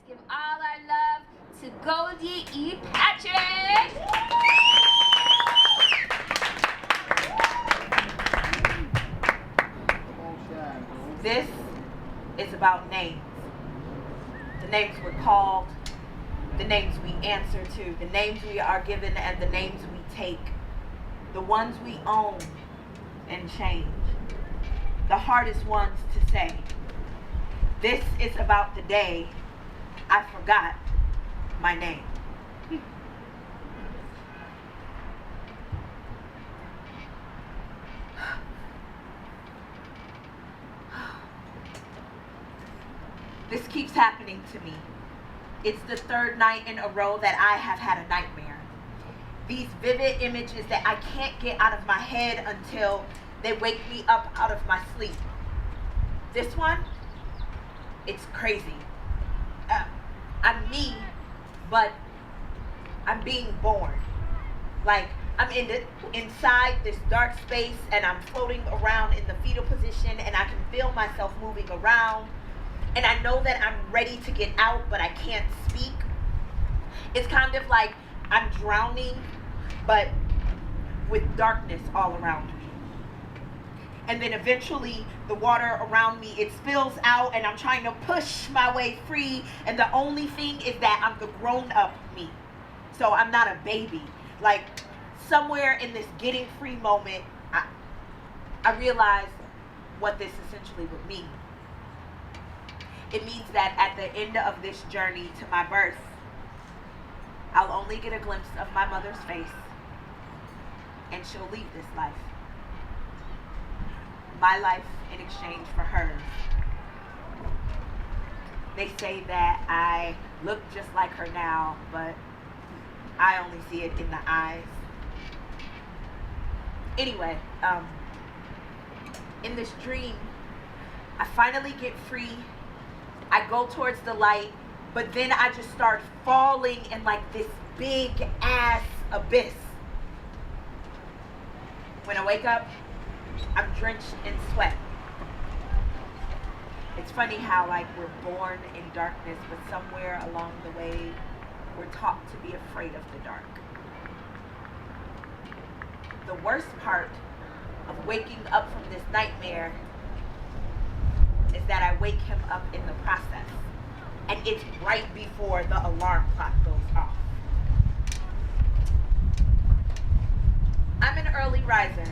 give all our love to Goldie E. Patrick. This is about names. The names we're called, the names we answer to, the names we are given, and the names we take. The ones we own and change. The hardest ones to say. This is about the day I forgot my name. This keeps happening to me. It's the third night in a row that I have had a nightmare. These vivid images that I can't get out of my head until they wake me up out of my sleep. This one, it's crazy. I'm me, but I'm being born. Like, I'm inside this dark space and I'm floating around in the fetal position and I can feel myself moving around. And I know that I'm ready to get out, but I can't speak. It's kind of like I'm drowning, but with darkness all around me. And then eventually the water around me, it spills out and I'm trying to push my way free. And the only thing is that I'm the grown-up me. So I'm not a baby. Like, somewhere in this getting free moment, I realize what this essentially would mean. It means that at the end of this journey to my birth, I'll only get a glimpse of my mother's face, and she'll leave this life. My life in exchange for hers. They say that I look just like her now, but I only see it in the eyes. Anyway, in this dream, I finally get free. I go towards the light, but then I just start falling in like this big ass abyss. When I wake up, I'm drenched in sweat. It's funny how like we're born in darkness, but somewhere along the way, we're taught to be afraid of the dark. The worst part of waking up from this nightmare is that I wake him up in the process. And it's right before the alarm clock goes off. I'm an early riser,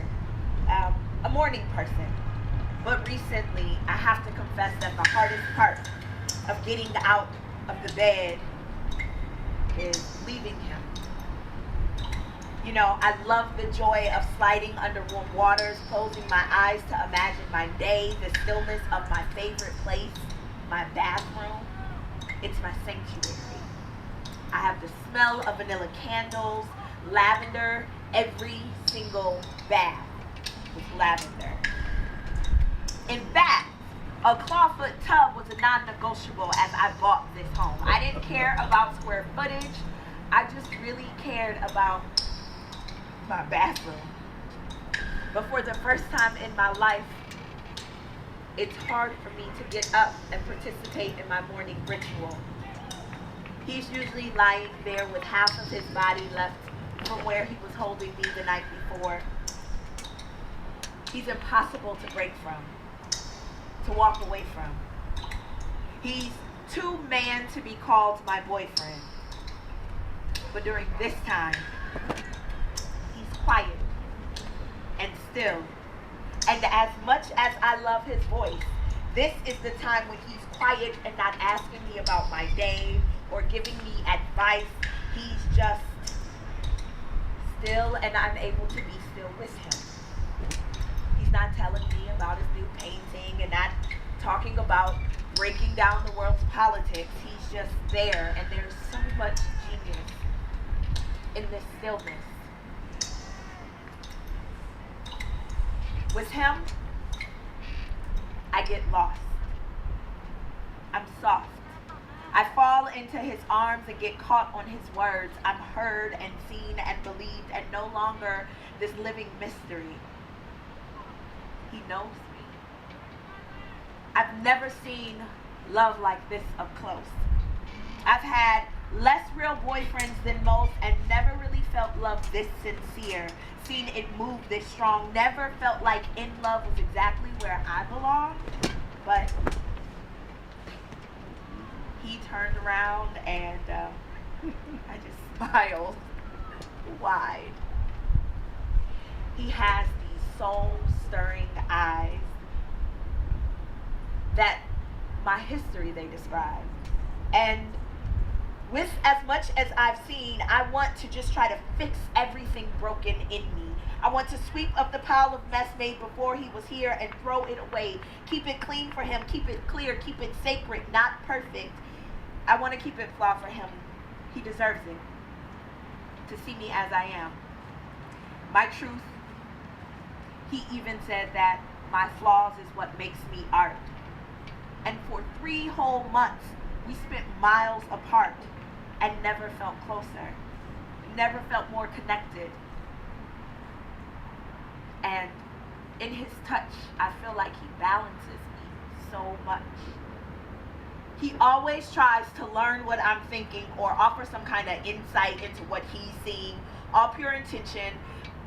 a morning person. But recently, I have to confess that the hardest part of getting out of the bed is leaving him. You know, I love the joy of sliding under warm waters, closing my eyes to imagine my day, the stillness of my favorite place, my bathroom. It's my sanctuary. I have the smell of vanilla candles, lavender, every single bath with lavender. In fact, a clawfoot tub was a non-negotiable as I bought this home. I didn't care about square footage. I just really cared about my bathroom. But for the first time in my life, it's hard for me to get up and participate in my morning ritual. He's usually lying there with half of his body left from where he was holding me the night before. He's impossible to break from, to walk away from. He's too man to be called my boyfriend. But during this time, he's quiet and still. And as much as I love his voice, this is the time when he's quiet and not asking me about my day or giving me advice. He's just still, and I'm able to be still with him. He's not telling me about his new painting and not talking about breaking down the world's politics. He's just there, and there's so much genius in this stillness. With him, I get lost. I'm soft. I fall into his arms and get caught on his words. I'm heard and seen and believed and no longer this living mystery. He knows me. I've never seen love like this up close. I've had less real boyfriends than most and never really felt love this sincere. Seen it move this strong. Never felt like in love was exactly where I belonged. But he turned around and I just smiled wide. He has these soul-stirring eyes that my history they describe. And with as much as I've seen, I want to just try to fix everything broken in me. I want to sweep up the pile of mess made before he was here and throw it away. Keep it clean for him, keep it clear, keep it sacred, not perfect. I want to keep it flawed for him. He deserves it. To see me as I am. My truth. He even said that my flaws is what makes me art. And for 3 whole months, we spent miles apart and never felt closer. Never felt more connected. And in his touch, I feel like he balances me so much. He always tries to learn what I'm thinking or offer some kind of insight into what he's seeing, all pure intention,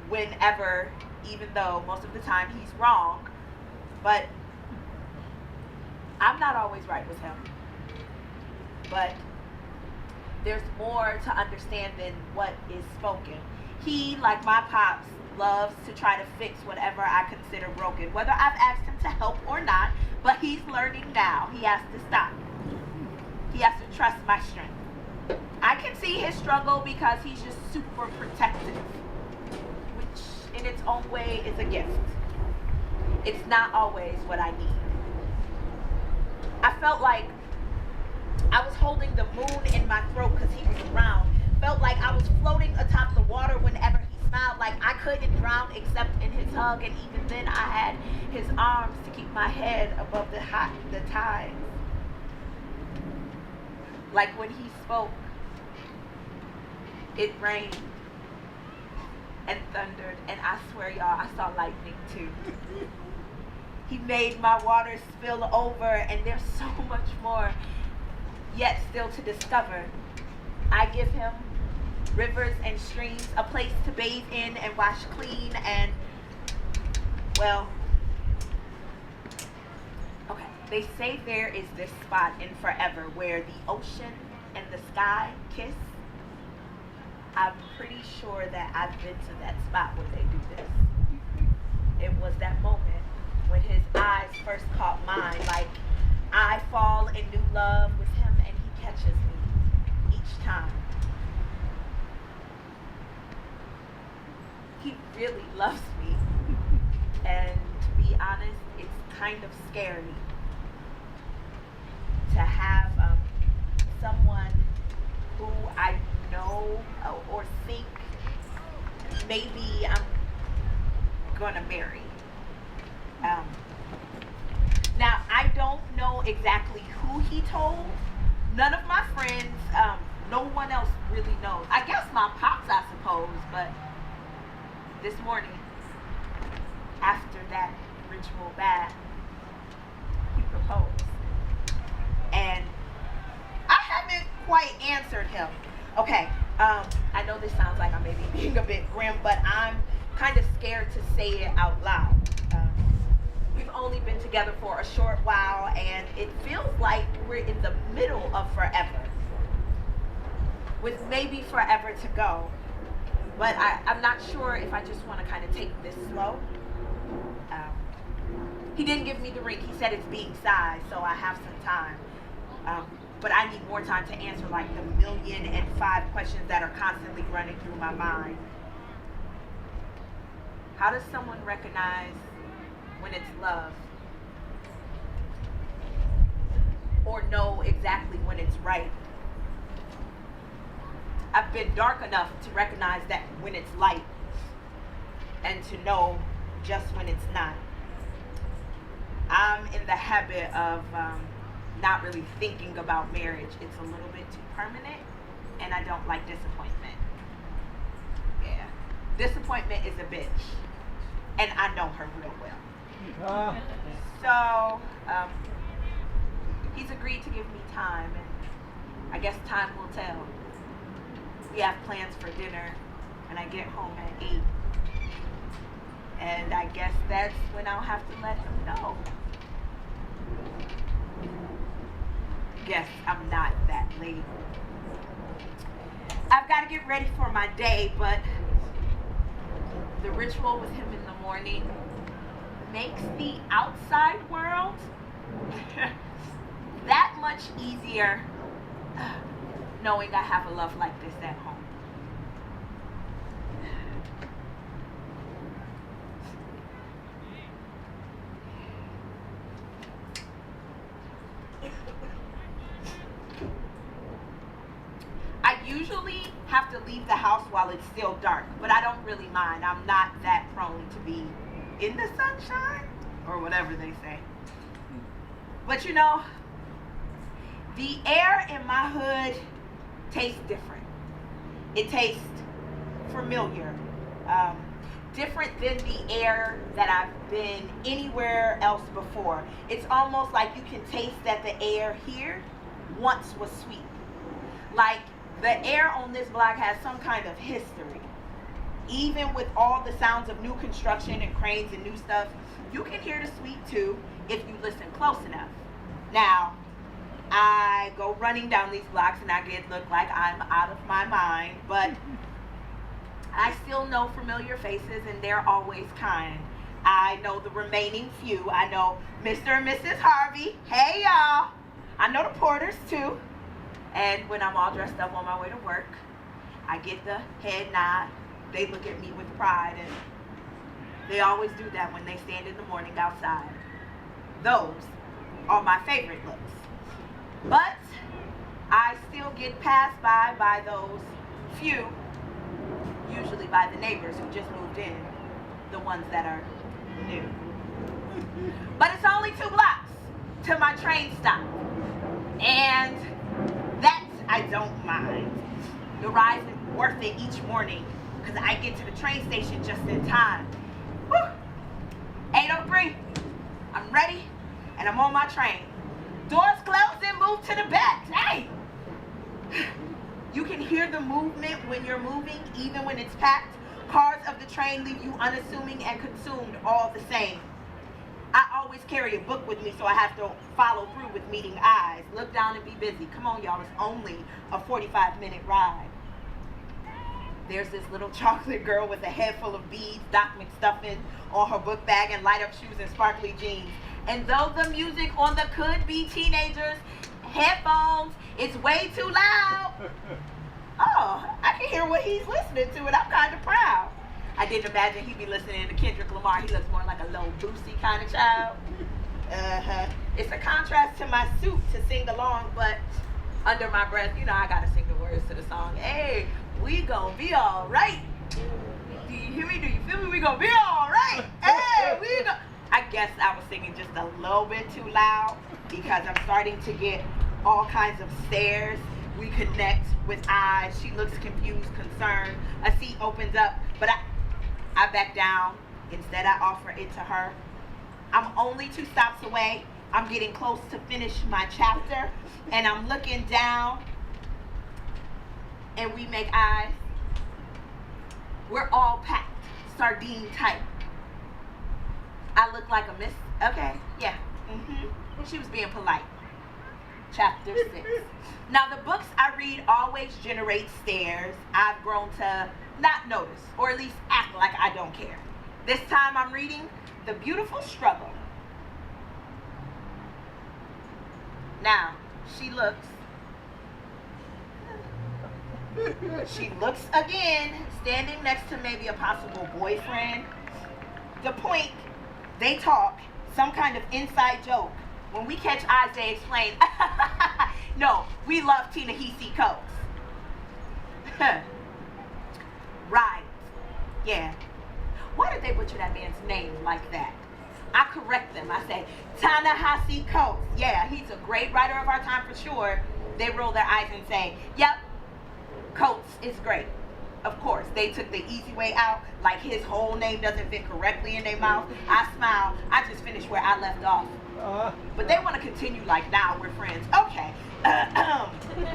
whenever, even though most of the time he's wrong. But I'm not always right with him. But there's more to understand than what is spoken. He, like my pops, loves to try to fix whatever I consider broken, whether I've asked him to help or not, but he's learning now. He has to stop. He has to trust my strength. I can see his struggle because he's just super protective, which in its own way is a gift. It's not always what I need. I felt like I was holding the moon in my throat because he was around. Felt like I was floating atop the water whenever he smiled, like I couldn't drown except in his hug, and even then I had his arms to keep my head above the tides. Like when he spoke, it rained and thundered, and I swear y'all, I saw lightning too. He made my waters spill over, and there's so much more yet still to discover. I give him rivers and streams, a place to bathe in and wash clean, and, well, okay, they say there is this spot in Forever where the ocean and the sky kiss. I'm pretty sure that I've been to that spot where they do this. It was that moment when his eyes first caught mine, like I fall in new love with him and he catches me each time. He really loves me, and to be honest, it's kind of scary to have someone who I know or think maybe I'm gonna marry. Now, I don't know exactly who he told. None of my friends, no one else really knows. I guess my pops, I suppose, but this morning, after that ritual bath, he proposed. And I haven't quite answered him. Okay, I know this sounds like I may be being a bit grim, but I'm kind of scared to say it out loud. We've only been together for a short while, and it feels like we're in the middle of forever, with maybe forever to go. But I'm not sure if I just want to kind of take this slow. He didn't give me the ring. He said it's being sized, so I have some time. But I need more time to answer like the 1,000,005 questions that are constantly running through my mind. How does someone recognize when it's love? Or know exactly when it's right? I've been dark enough to recognize that when it's light, and to know just when it's not. I'm in the habit of not really thinking about marriage. It's a little bit too permanent, and I don't like disappointment. Yeah. Disappointment is a bitch, and I know her real well. So, he's agreed to give me time, and I guess time will tell. We have plans for dinner, and I get home at 8. And I guess that's when I'll have to let him know. Guess I'm not that late. I've got to get ready for my day, but the ritual with him in the morning makes the outside world that much easier, knowing I have a love like this at home. I usually have to leave the house while it's still dark, but I don't really mind. I'm not that prone to be in the sunshine, or whatever they say. But you know, the air in my hood tastes different. It tastes familiar. Different than the air that I've been anywhere else before. It's almost like you can taste that the air here once was sweet. Like the air on this block has some kind of history. Even with all the sounds of new construction and cranes and new stuff, you can hear the sweet too if you listen close enough. Now, I go running down these blocks and I look like I'm out of my mind, but I still know familiar faces and they're always kind. I know the remaining few. I know Mr. and Mrs. Harvey. Hey y'all. I know the Porters too. And when I'm all dressed up on my way to work, I get the head nod. They look at me with pride, and they always do that when they stand in the morning outside. Those are my favorite looks. But I still get passed by those few, usually by the neighbors who just moved in, the ones that are new. But it's only 2 blocks to my train stop, and that I don't mind. The ride is worth it each morning because I get to the train station just in time. Woo! 8:03, I'm ready and I'm on my train. Doors close and move to the back. Hey! You can hear the movement when you're moving, even when it's packed. Cars of the train leave you unassuming and consumed all the same. I always carry a book with me, so I have to follow through with meeting eyes. Look down and be busy. Come on, y'all, it's only a 45-minute ride. There's this little chocolate girl with a head full of beads, Doc McStuffin on her book bag, and light-up shoes and sparkly jeans. And though the music on the could-be teenagers' headphones is way too loud, oh, I can hear what he's listening to, and I'm kind of proud. I didn't imagine he'd be listening to Kendrick Lamar. He looks more like a little Boosie kind of child. It's a contrast to my suit to sing along, but under my breath, you know, I gotta sing the words to the song. Hey, we gonna be all right. Do you hear me? Do you feel me? We gonna be all right. Hey, we gonna... I guess I was singing just a little bit too loud because I'm starting to get all kinds of stares. We connect with eyes. She looks confused, concerned. A seat opens up, but I back down. Instead, I offer it to her. I'm only 2 stops away. I'm getting close to finish my chapter, and I'm looking down, and we make eyes. We're all packed, sardine tight. I look like a miss. Okay, yeah. She was being polite. Chapter 6. Now, the books I read always generate stares. I've grown to not notice, or at least act like I don't care. This time I'm reading The Beautiful Struggle. Now, she looks. She looks again, standing next to maybe a possible boyfriend. The point, they talk, some kind of inside joke. When we catch eyes, they explain, no, we love Ta-Nehisi Coates. Right. Yeah. Why did they butcher that man's name like that? I correct them. I say, Ta-Nehisi Coates. Yeah, he's a great writer of our time for sure. They roll their eyes and say, yep, Coates is great. Of course, they took the easy way out, like his whole name doesn't fit correctly in their mouth. I smile. I just finished where I left off. But they want to continue like, now we're friends. Okay.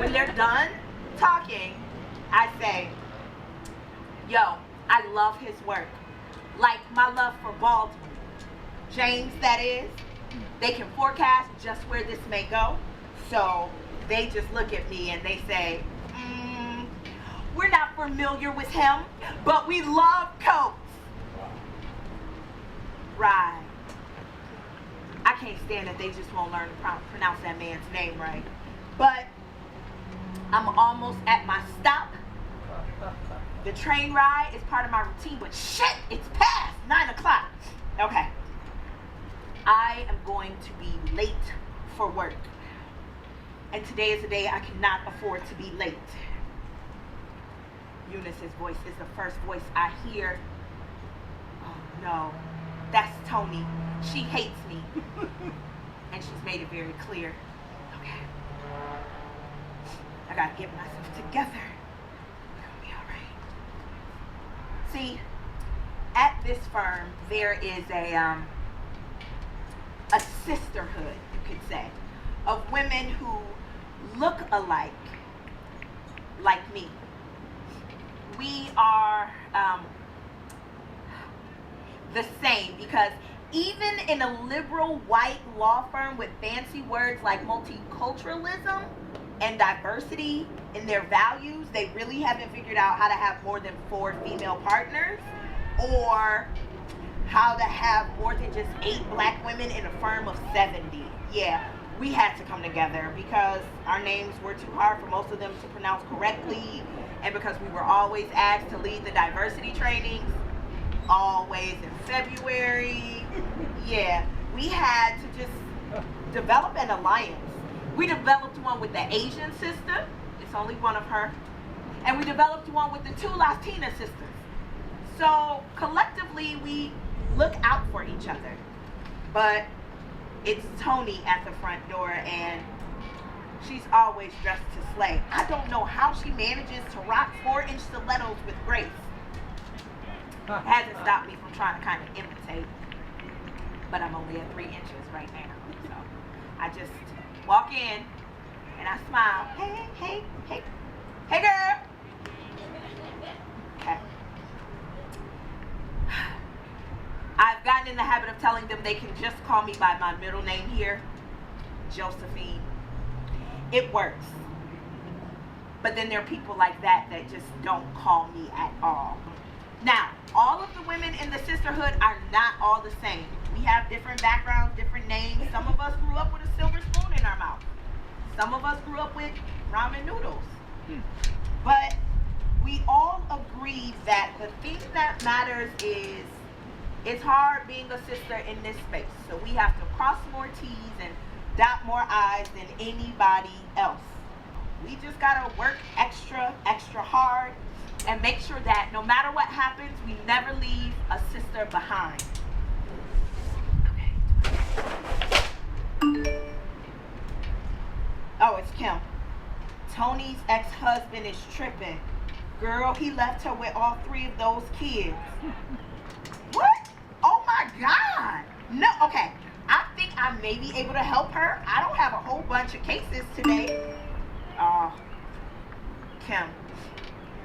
When they're done talking, I say, yo, I love his work. Like my love for Baldwin. James, that is. They can forecast just where this may go. So they just look at me and they say, we're not familiar with him, but we love Coates. Right. I can't stand that they just won't learn to pronounce that man's name right. But I'm almost at my stop. The train ride is part of my routine, but shit, it's past 9 o'clock. Okay. I am going to be late for work. And today is a day I cannot afford to be late. Eunice's voice is the first voice I hear. Oh no, that's Tony. She hates me. And she's made it very clear. Okay. I gotta get myself together. It'll be alright. See, at this firm, there is a sisterhood, you could say, of women who look alike, like me. We are the same because even in a liberal white law firm with fancy words like multiculturalism and diversity in their values, they really haven't figured out how to have more than 4 female partners or how to have more than just 8 black women in a firm of 70. Yeah, we had to come together because our names were too hard for most of them to pronounce correctly, and because we were always asked to lead the diversity trainings, always in February. Yeah, we had to just develop an alliance. We developed one with the Asian sister, it's only one of her, and we developed one with the 2 Latina sisters. So collectively we look out for each other. But it's Tony at the front door and she's always dressed to slay. I don't know how she manages to rock 4-inch stilettos with grace. It hasn't stopped me from trying to kind of imitate, but I'm only at 3 inches right now. So I just walk in and I smile. Hey girl. Okay. I've gotten in the habit of telling them they can just call me by my middle name here, Josephine. It works. But then there are people like that that just don't call me at all. Now, all of the women in the sisterhood are not all the same. We have different backgrounds, different names. Some of us grew up with a silver spoon in our mouth. Some of us grew up with ramen noodles. But we all agree that the thing that matters is it's hard being a sister in this space. So we have to cross more T's and dot more I's than anybody else. We just gotta work extra hard and make sure that no matter what happens, we never leave a sister behind. Okay. Oh, it's Kim. Tony's ex-husband is tripping. Girl, he left her with all 3 of those kids. What? Oh my God. No, okay. I think I may be able to help her. I don't have a whole bunch of cases today. Oh, Kim,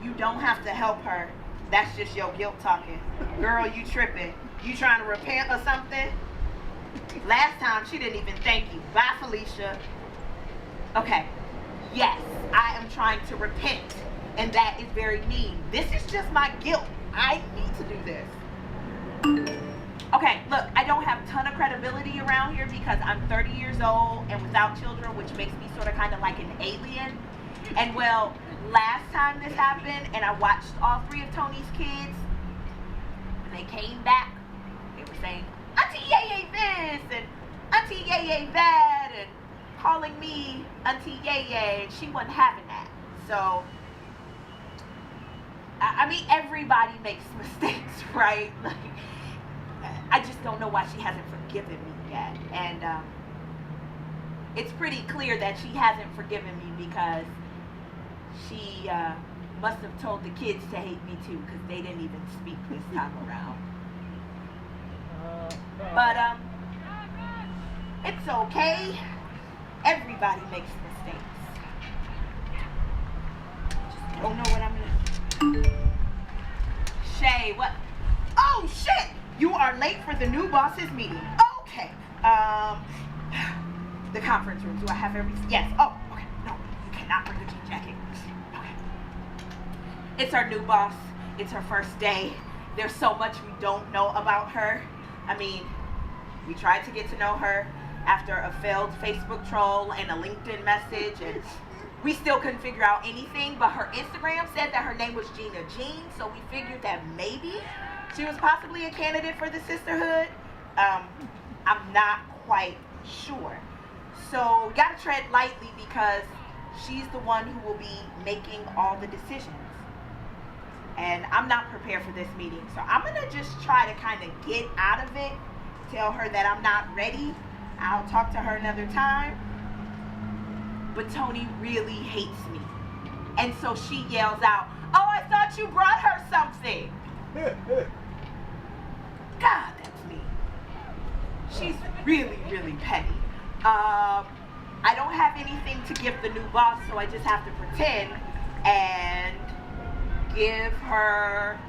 you don't have to help her. That's just your guilt talking. Girl, you tripping. You trying to repent or something? Last time, she didn't even thank you. Bye, Felicia. Okay. Yes, I am trying to repent. And that is very mean. This is just my guilt. I need to do this. Okay, look, I don't have a ton of credibility around here because I'm 30 years old and without children, which makes me sort of kind of like an alien. And well, last time this happened and I watched all 3 of Tony's kids, when they came back, they were saying, Auntie Yeye this and Auntie Yeye that, and calling me Auntie Yeye, and she wasn't having that. So, I mean, everybody makes mistakes, right? Like, I just don't know why she hasn't forgiven me yet. And it's pretty clear that she hasn't forgiven me because she must have told the kids to hate me too, because they didn't even speak this time around. But it's okay. Everybody makes mistakes. late for the new boss's meeting. Okay. The conference room. Do I have everything? Yes. Oh, okay. No, you cannot bring a jean jacket. Okay. It's our new boss. It's her first day. There's so much we don't know about her. I mean, we tried to get to know her after a failed Facebook troll and a LinkedIn message, and we still couldn't figure out anything, but her Instagram said that her name was Gina Jean, so we figured that maybe she was possibly a candidate for the sisterhood. I'm not quite sure. So gotta tread lightly because she's the one who will be making all the decisions. And I'm not prepared for this meeting. So I'm gonna just try to kind of get out of it, tell her that I'm not ready. I'll talk to her another time. But Tony really hates me. And so she yells out, "Oh, I thought you brought her something." God, that's me. She's really, really petty. I don't have anything to give the new boss, so I just have to pretend and give her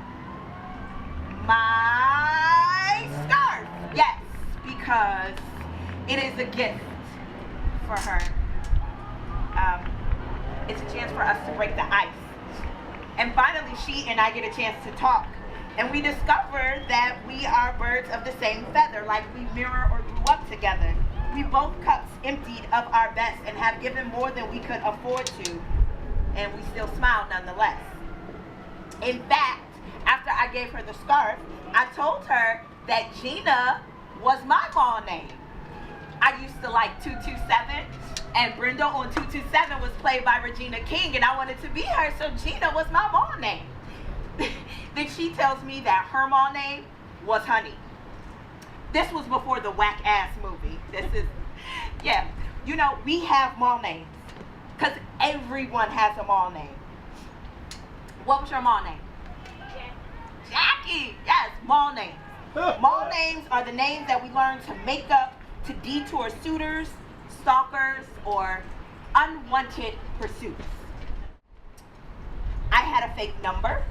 my scarf. Yes, because it is a gift for her. It's a chance for us to break the ice. And finally, she and I get a chance to talk. And we discover that we are birds of the same feather, like we mirror or grew up together. We both cups emptied of our best and have given more than we could afford to. And we still smile nonetheless. In fact, after I gave her the scarf, I told her that Gina was my mall name. I used to like 227, and Brenda on 227 was played by Regina King, and I wanted to be her, so Gina was my mall name. Then she tells me that her mall name was Honey. This was before the whack-ass movie. This is, yeah. You know, we have mall names, because everyone has a mall name. What was your mall name? Jackie. Yes, mall names. Mall names are the names that we learn to make up to detour suitors, stalkers, or unwanted pursuits. I had a fake number.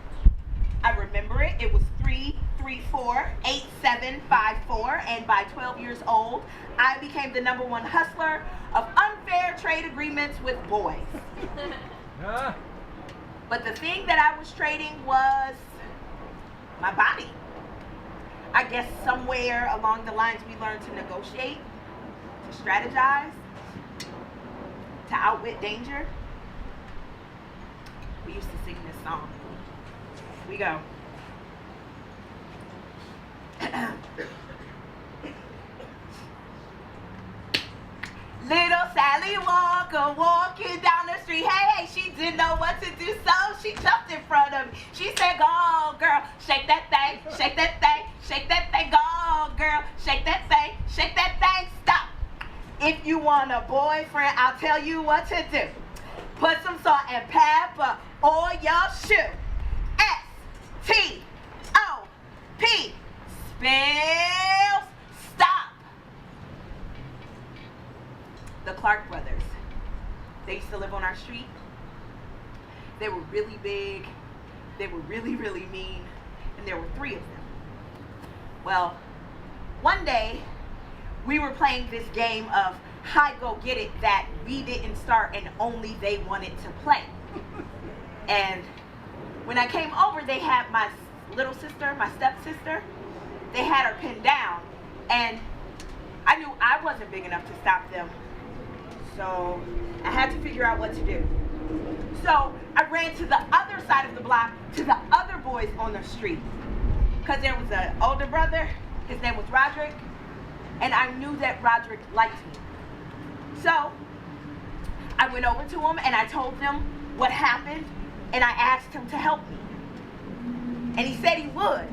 I remember it. It was 3348754, and by 12 years old, I became the #1 hustler of unfair trade agreements with boys. But the thing that I was trading was my body. I guess somewhere along the lines we learned to negotiate, to strategize, to outwit danger. We used to sing this song. Here we go. Little Sally Walker walking down the street. Hey, she didn't know what to do, so she jumped in front of me. She said, "Go, girl, shake that thing, shake that thing, shake that thing. Go, girl, shake that thing, shake that thing. Stop. If you want a boyfriend, I'll tell you what to do. Put some salt and pepper on your shoe. S-T-O-P. Spells stop." The Clark brothers. They used to live on our street. They were really big. They were really, really mean. And there were 3 of them. Well, one day, we were playing this game of hide go get it that we didn't start and only they wanted to play. And when I came over, they had my little sister, my stepsister, they had her pinned down. And I knew I wasn't big enough to stop them. So I had to figure out what to do. So I ran to the other side of the block to the other boys on the street. Because there was an older brother, his name was Roderick, and I knew that Roderick liked me. So I went over to him and I told them what happened, and I asked him to help me. And he said he would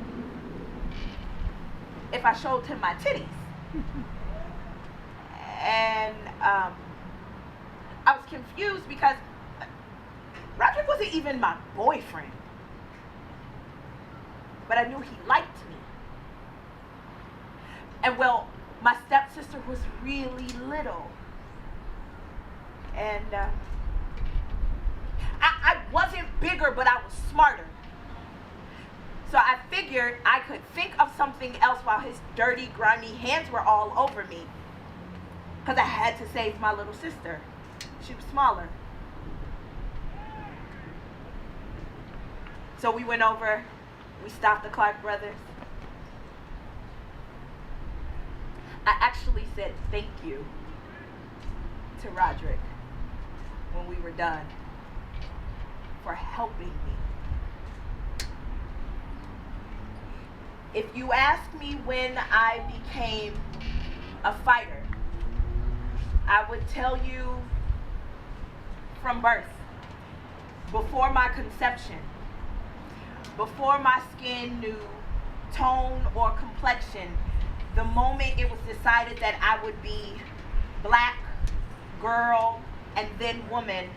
if I showed him my titties. And I was confused because Roderick wasn't even my boyfriend. But I knew he liked me. And well, my stepsister was really little. And I wasn't bigger, but I was smarter. So I figured I could think of something else while his dirty, grimy hands were all over me. Because I had to save my little sister. She was smaller. So we went over, we stopped the Clark brothers. I actually said thank you to Roderick when we were done for helping me. If you ask me when I became a fighter, I would tell you from birth, before my conception, before my skin knew tone or complexion, the moment it was decided that I would be black, girl, and then woman,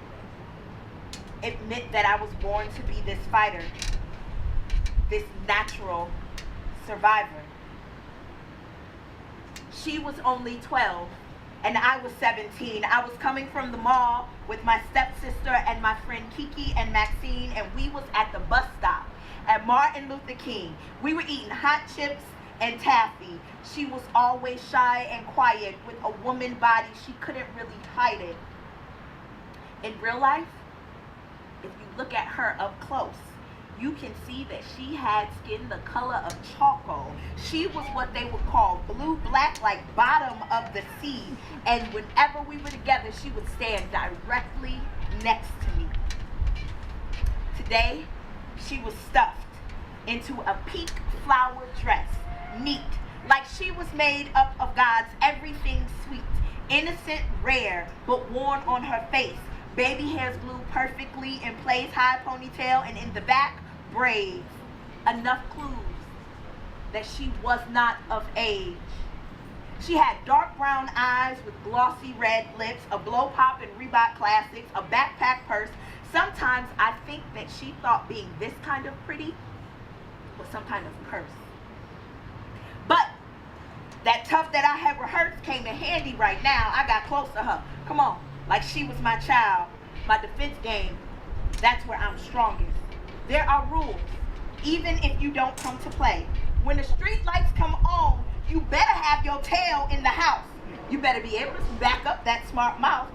it meant that I was born to be this fighter, this natural survivor. She was only 12 and I was 17. I was coming from the mall with my stepsister and my friend Kiki and Maxine, and we was at the bus stop at Martin Luther King. We were eating hot chips and taffy. She was always shy and quiet with a woman body. She couldn't really hide it. In real life, if you look at her up close, you can see that she had skin the color of charcoal. She was what they would call blue-black, like bottom of the sea. And whenever we were together, she would stand directly next to me. Today, she was stuffed into a pink flower dress, neat, like she was made up of God's everything sweet, innocent, rare, but worn on her face. Baby hairs glued perfectly in place, high ponytail, and in the back, braids. Enough clues that she was not of age. She had dark brown eyes with glossy red lips, a blow pop in Reebok Classics, a backpack purse. Sometimes I think that she thought being this kind of pretty was some kind of curse. But that tough that I had rehearsed came in handy right now. I got close to her. Come on, like she was my child. My defense game, that's where I'm strongest. There are rules, even if you don't come to play. When the street lights come on, you better have your tail in the house. You better be able to back up that smart mouth.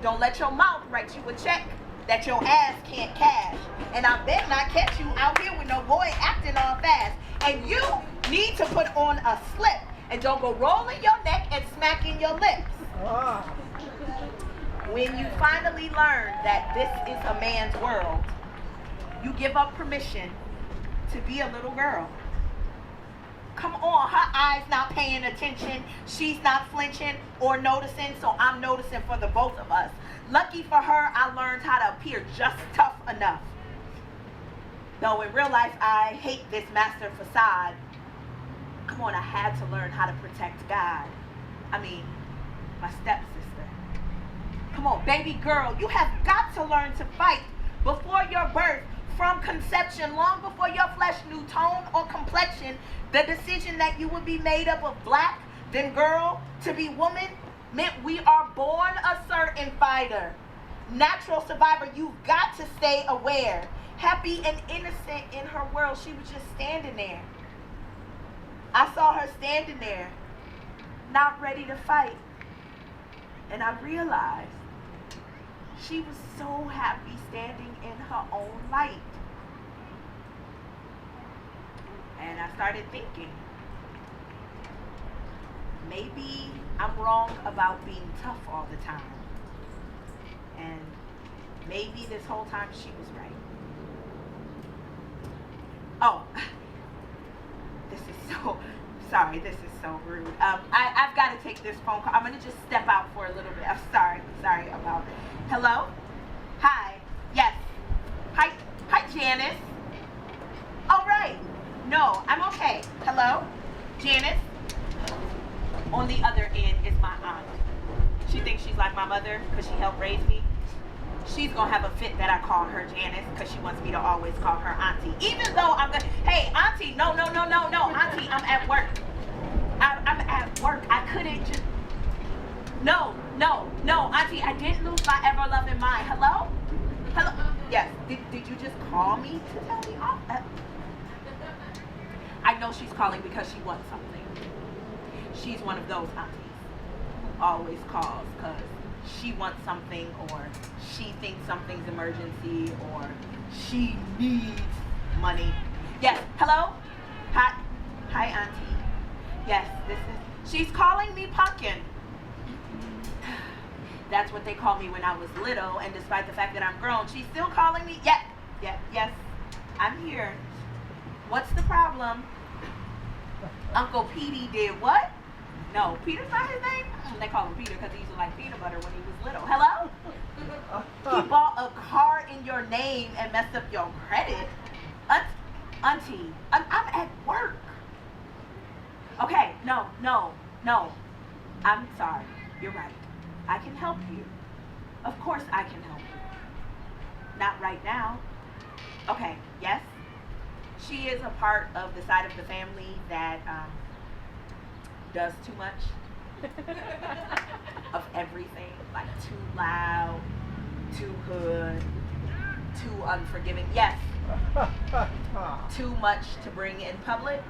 Don't let your mouth write you a check that your ass can't cash. And I bet not catch you out here with no boy acting all fast. And you need to put on a slip and don't go rolling your neck and smacking your lips. When you finally learn that this is a man's world, you give up permission to be a little girl. Come on, her eyes not paying attention, she's not flinching or noticing, so I'm noticing for the both of us. Lucky for her, I learned how to appear just tough enough. Though in real life, I hate this master facade. Come on, I had to learn how to protect God. I mean, my stepsister. Come on, baby girl, you have got to learn to fight before your birth, from conception, long before your flesh knew tone or complexion. The decision that you would be made up of black, then girl, to be woman, meant we are born a certain fighter. Natural survivor, you've got to stay aware. Happy and innocent in her world, she was just standing there. I saw her standing there, not ready to fight. And I realized she was so happy standing in her own light. And I started thinking, maybe I'm wrong about being tough all the time. And maybe this whole time she was right. Oh, this is so, sorry, this is so rude. I've got to take this phone call. I'm going to just step out for a little bit. I'm sorry about it. Hello? Hi. Yes. Hi, Janice. All right. No, I'm okay. Hello? Janice? On the other end is my aunt. She thinks she's like my mother because she helped raise me. She's going to have a fit that I call her Janice because she wants me to always call her auntie. Even though I'm going to, hey, auntie, no, auntie, I'm at work. I'm at work. I couldn't just, no, auntie, I didn't lose my ever-loving mind. Hello? Yes, did you just call me to tell me off? she's calling because she wants something. She's one of those aunties who always calls because she wants something, or she thinks something's emergency, or she needs money. Yes, hello? Hi, auntie. Yes, she's calling me Pumpkin. That's what they called me when I was little, and despite the fact that I'm grown, she's still calling me. Yes, I'm here. What's the problem? Uncle Petey did what? No, Peter's not his name? They call him Peter because he used to like peanut butter when he was little. Hello? He bought a car in your name and messed up your credit. Auntie, I'm at work. Okay, no. I'm sorry. You're right. I can help you. Of course I can help you. Not right now. Okay, yes? She is a part of the side of the family that does too much of everything. Like too loud, too hood, too unforgiving. Yes. Too much to bring in public.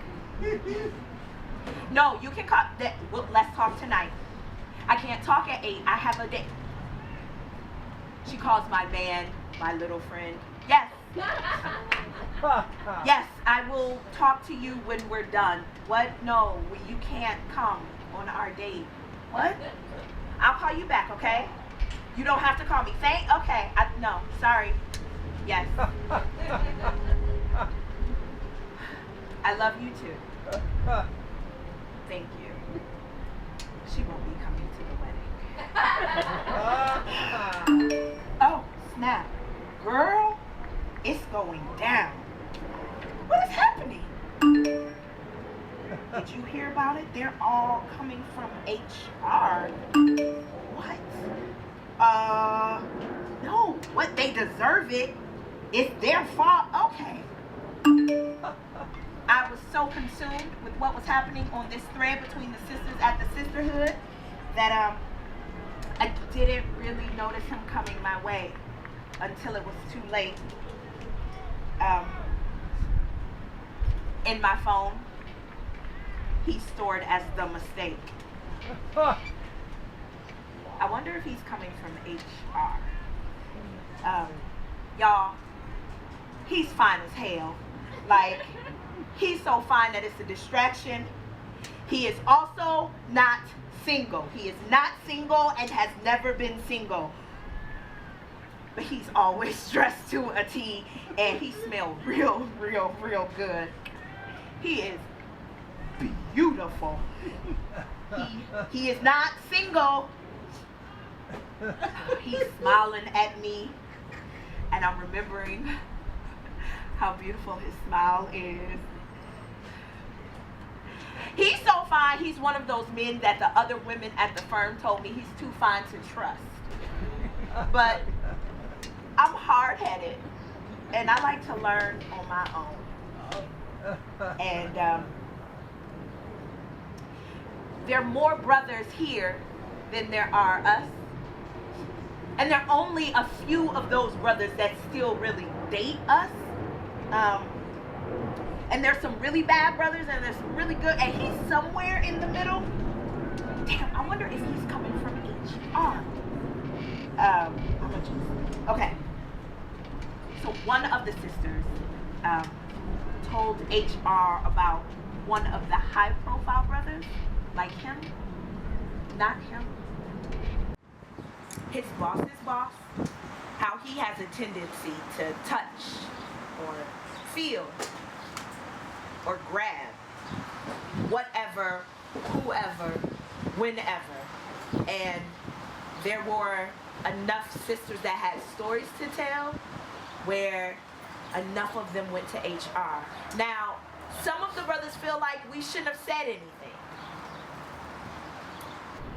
No, you can call that. Well, let's talk tonight. I can't talk at 8. I have a date. She calls my man my little friend. Yes. Yes, I will talk to you when we're done. What? No, you can't come on our date. What? I'll call you back, okay? You don't have to call me. Okay. No, sorry. Yes. I love you too. Thank you. She won't be coming to the wedding. Oh, snap. Girl, it's going down. What is happening? Did you hear about it? They're all coming from HR. What? No. What? They deserve it. It's their fault. Okay. I was so consumed with what was happening on this thread between the sisters at the sisterhood that I didn't really notice him coming my way until it was too late. In my phone, he's stored as the mistake. I wonder if he's coming from HR. Y'all, he's fine as hell. Like, he's so fine that it's a distraction. He is also not single. He is not single and has never been single. But he's always dressed to a T, and he smells real good. He is beautiful. He is not single. He's smiling at me, and I'm remembering how beautiful his smile is. He's so fine. He's one of those men that the other women at the firm told me he's too fine to trust. But I'm hard-headed, and I like to learn on my own. And there are more brothers here than there are us. And there are only a few of those brothers that still really date us. And there's some really bad brothers and there's some really good, and he's somewhere in the middle. Damn, I wonder if he's coming from HR. Okay. So one of the sisters told HR about one of the high-profile brothers, like him, not him. His boss's boss, how he has a tendency to touch or feel or grab whatever, whoever, whenever. And there were enough sisters that had stories to tell where enough of them went to HR. Now, some of the brothers feel like we shouldn't have said anything.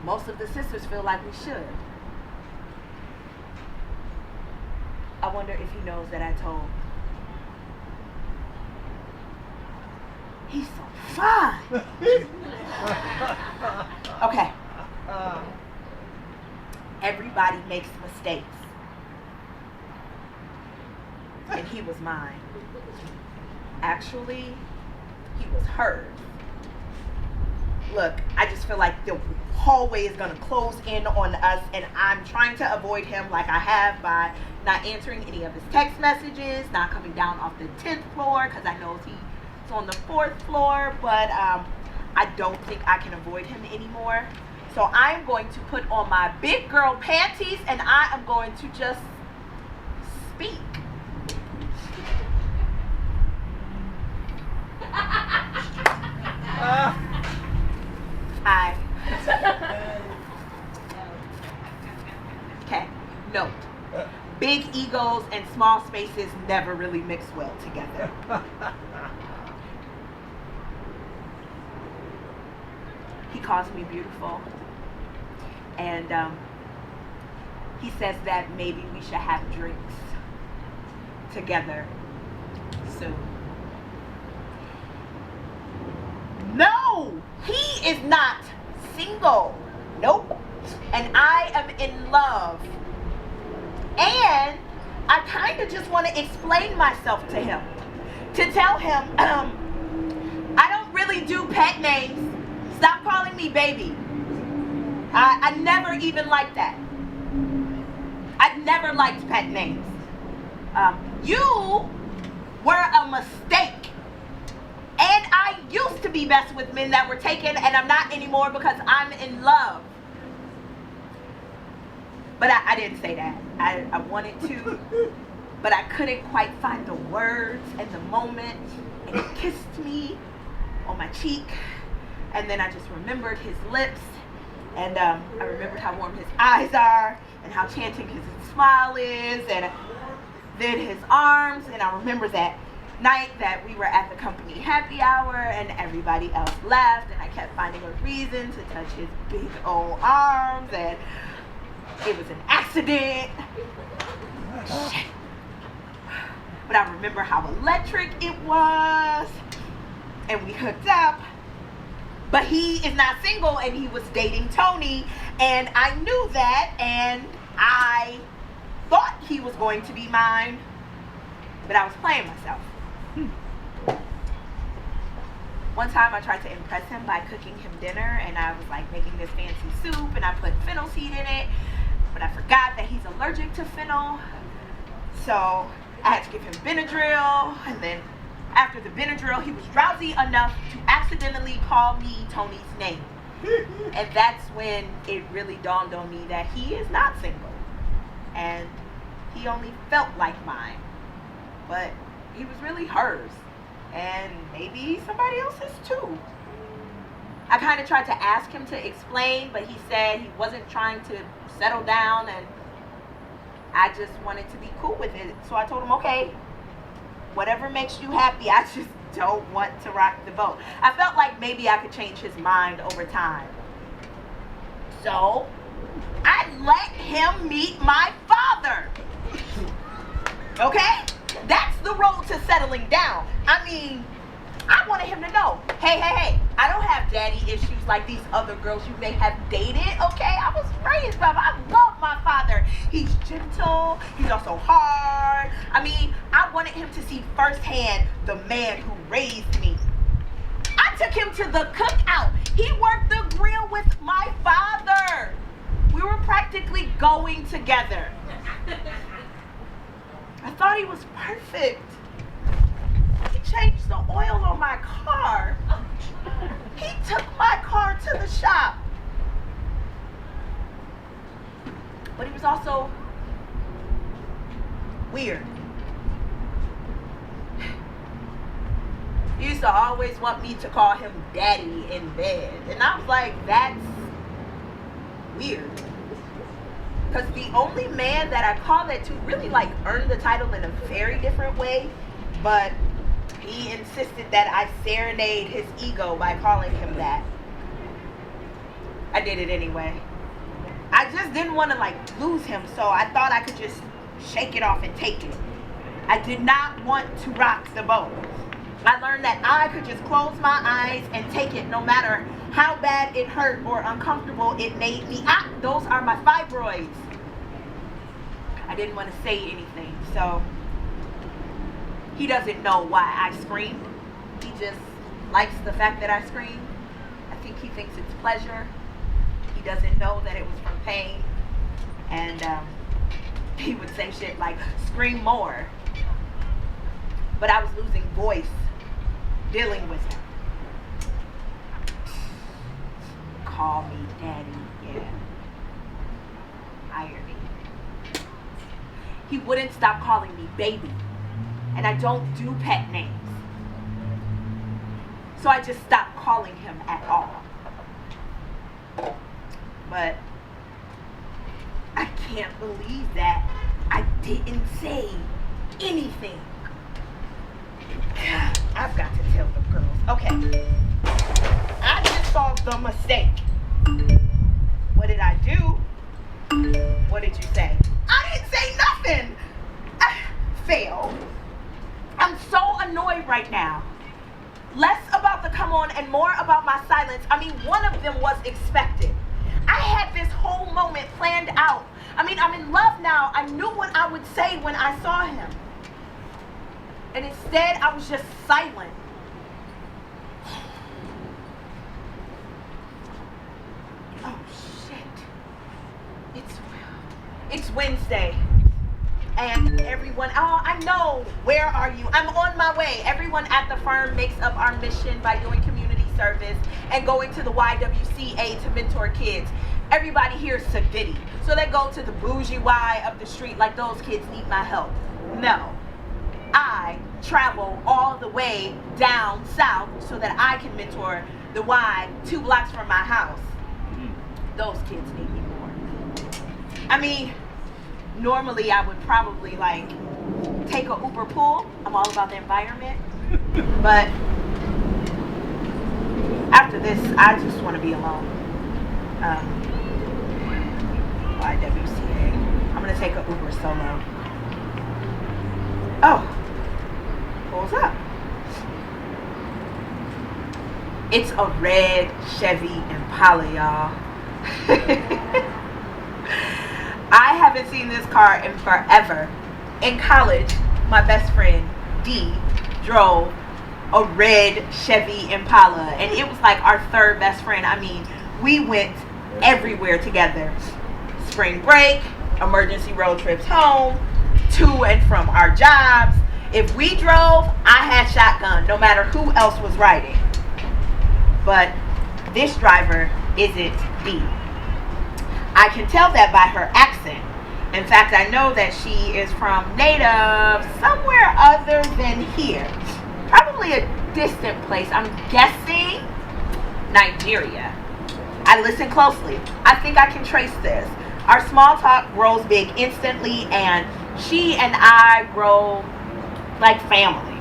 Most of the sisters feel like we should. I wonder if he knows that I told. He's so fine. Okay. Everybody makes mistakes. And he was mine. Actually, he was hers. Look, I just feel like the hallway is gonna close in on us, and I'm trying to avoid him like I have by not answering any of his text messages, not coming down off the 10th floor because I know he's on the 4th floor, but I don't think I can avoid him anymore. So I'm going to put on my big girl panties and I am going to just speak. Okay, note. Big egos and small spaces never really mix well together. He calls me beautiful. And he says that maybe we should have drinks together soon. No, he is not single. Nope. And I am in love. And I kind of just want to explain myself to him. To tell him, I don't really do pet names. Stop calling me baby. I never even liked that. I never liked pet names. You were a mistake. And I used to be best with men that were taken, and I'm not anymore because I'm in love. But I didn't say that. I wanted to, but I couldn't quite find the words and the moment. And he kissed me on my cheek, and then I just remembered his lips, and I remembered how warm his eyes are, and how enchanting his smile is, and then his arms, and I remember that night that we were at the company happy hour and everybody else left, and I kept finding a reason to touch his big old arms, and it was an accident. Shit. But I remember how electric it was, and we hooked up. But he is not single, and he was dating Tony, and I knew that, and I thought he was going to be mine, but I was playing myself. One time I tried to impress him by cooking him dinner, and I was like making this fancy soup, and I put fennel seed in it, but I forgot that he's allergic to fennel, so I had to give him Benadryl, and then after the Benadryl, he was drowsy enough to accidentally call me Tony's name. And that's when it really dawned on me that he is not single, and he only felt like mine, but he was really hers, and maybe somebody else's too. I kind of tried to ask him to explain, but he said he wasn't trying to settle down, and I just wanted to be cool with it. So I told him, okay, whatever makes you happy, I just don't want to rock the boat. I felt like maybe I could change his mind over time. So I let him meet my father. Okay? That's the road to settling down. I mean, I wanted him to know, hey, I don't have daddy issues like these other girls you may have dated, okay? I was raised by him. I love my father. He's gentle. He's also hard. I mean, I wanted him to see firsthand the man who raised me. I took him to the cookout. He worked the grill with my father. We were practically going together. I thought he was perfect. He changed the oil on my car. He took my car to the shop. But he was also weird. He used to always want me to call him daddy in bed. And I was like, that's weird. Because the only man that I call that to really like earned the title in a very different way, but he insisted that I serenade his ego by calling him that. I did it anyway. I just didn't want to like lose him, so I thought I could just shake it off and take it. I did not want to rock the boat. I learned that I could just close my eyes and take it no matter how bad it hurt or uncomfortable it made me. Those are my fibroids. I didn't want to say anything, so he doesn't know why I screamed. He just likes the fact that I scream. I think he thinks it's pleasure. He doesn't know that it was from pain. And he would say shit like, scream more. But I was losing voice dealing with him. Call me daddy, yeah. Irony. He wouldn't stop calling me baby. And I don't do pet names. So I just stopped calling him at all. But I can't believe that I didn't say anything. I've got to tell the girls. Okay. I just saw the mistake. What did I do? What did you say? I didn't say nothing. I failed. I'm so annoyed right now. Less about the come on and more about my silence. I mean, one of them was expected. I had this whole moment planned out. I mean, I'm in love now. I knew what I would say when I saw him. And instead, I was just silent. Oh, shit. It's Wednesday. And everyone, oh, I know. Where are you? I'm on my way. Everyone at the firm makes up our mission by doing community service and going to the YWCA to mentor kids. Everybody here is Sadiddy. So they go to the bougie Y of the street like those kids need my help. No. I travel all the way down south so that I can mentor the Y 2 blocks from my house. Those kids need me more. I mean, normally I would probably like take a Uber pool. I'm all about the environment. But after this, I just want to be alone. YWCA. I'm going to take a Uber solo. Oh. Pulls up. It's a red Chevy Impala, y'all. I haven't seen this car in forever. In college, my best friend D drove a red Chevy Impala, and it was like our third best friend. I mean, we went everywhere together. Spring break, emergency road trips home, to and from our jobs. If we drove, I had shotgun, no matter who else was riding. But this driver isn't D. I can tell that by her accent. In fact, I know that she is from native somewhere other than here. Probably a distant place. I'm guessing Nigeria. I listen closely. I think I can trace this. Our small talk grows big instantly, and she and I grow like family,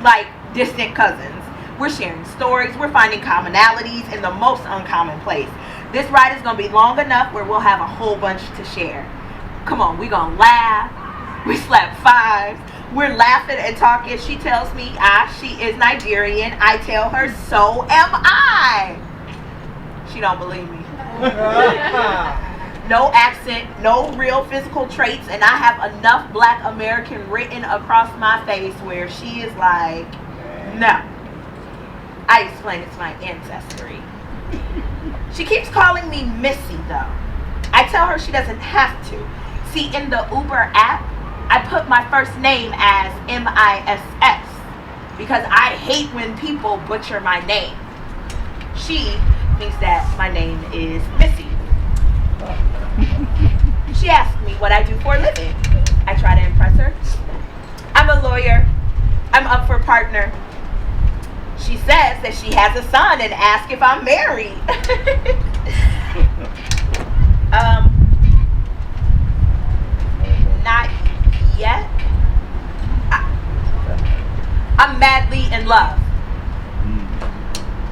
like distant cousins. We're sharing stories. We're finding commonalities in the most uncommon place. This ride is going to be long enough where we'll have a whole bunch to share. Come on, we're going to laugh. We slap fives. We're laughing and talking. She tells me she is Nigerian. I tell her, so am I. She don't believe me. No accent, no real physical traits, and I have enough Black American written across my face where she is like, no. I explain it's my ancestry. She keeps calling me Missy though. I tell her she doesn't have to. See, in the Uber app, I put my first name as M-I-S-S because I hate when people butcher my name. She thinks that my name is Missy. She asks me what I do for a living. I try to impress her. I'm a lawyer. I'm up for partner. She says that she has a son and asks if I'm married. Not yet. I'm madly in love.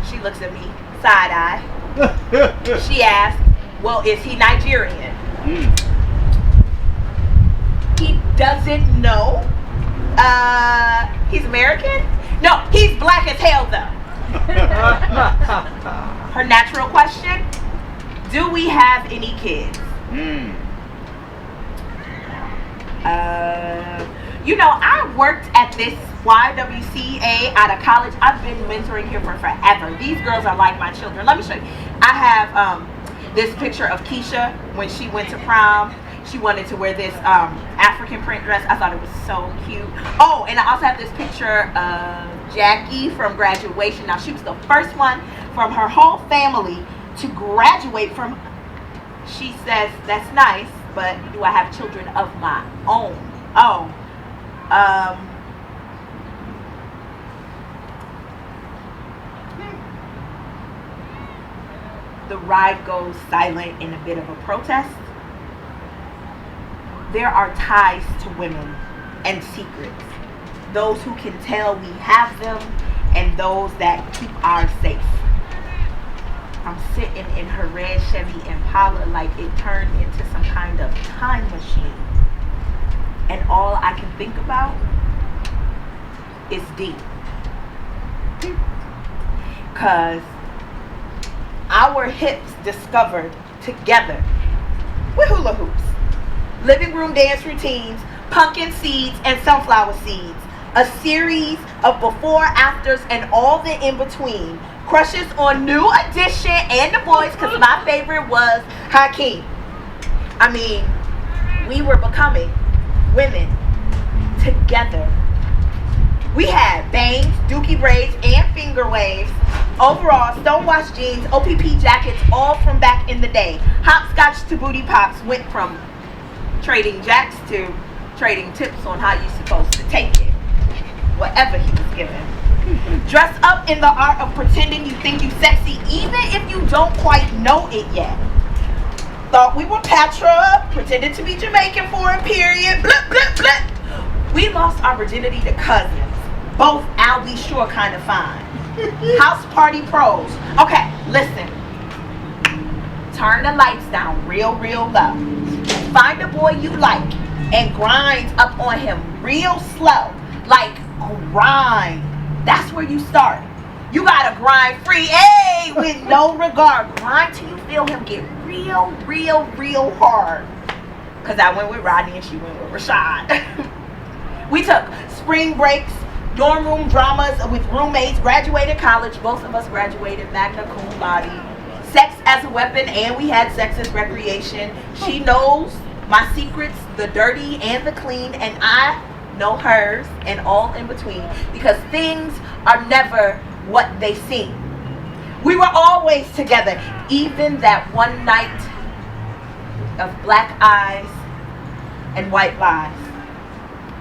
She looks at me, side eye. She asks, well, is he Nigerian? He doesn't know. He's American? No, he's black as hell though. Her natural question, do we have any kids? You know, I worked at this YWCA out of college. I've been mentoring here for forever. These girls are like my children. Let me show you. I have this picture of Keisha when she went to prom. She wanted to wear this African print dress. I thought it was so cute. Oh, and I also have this picture of Jackie from graduation. Now, she was the first one from her whole family to graduate from. She says, that's nice, but do I have children of my own? Oh, the ride goes silent in a bit of a protest. There are ties to women and secrets. Those who can tell we have them and those that keep ours safe. I'm sitting in her red Chevy Impala like it turned into some kind of time machine. And all I can think about is D. Because our hips discovered together with hula hoops, living room dance routines, pumpkin seeds, and sunflower seeds. A series of before, afters, and all the in-between. Crushes on New Edition and the boys, because my favorite was Hakeem. I mean, we were becoming women together. We had bangs, dookie braids, and finger waves. Overall, stonewashed jeans, OPP jackets, all from back in the day. Hopscotch to booty pops went from trading jacks to trading tips on how you're supposed to take it. Whatever he was given. Dress up in the art of pretending you think you sexy, even if you don't quite know it yet. Thought we were Patra, pretended to be Jamaican for a period, blip, blip, blip. We lost our virginity to cousins. Both I'll be sure kind of fine. House party pros. Okay, listen. Turn the lights down real, real low. Find a boy you like and grind up on him real slow. Like grind. That's where you start. You gotta grind free, hey, with no regard. Grind till you feel him get real, real, real hard. Cause I went with Rodney and she went with Rashad. We took spring breaks, dorm room dramas with roommates, graduated college. Both of us graduated magna cum laude. Sex as a weapon, and we had sex as recreation. She knows my secrets, the dirty and the clean, and I know hers and all in between, because things are never what they seem. We were always together, even that one night of black eyes and white lies.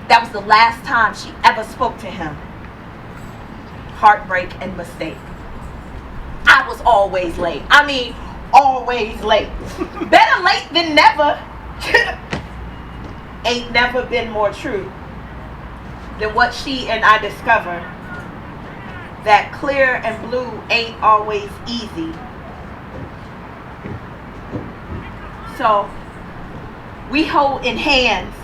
That was the last time she ever spoke to him. Heartbreak and mistake. I was always late. I mean, always late. Better late than never. Ain't never been more true than what she and I discover. That clear and blue ain't always easy. So we hold in hands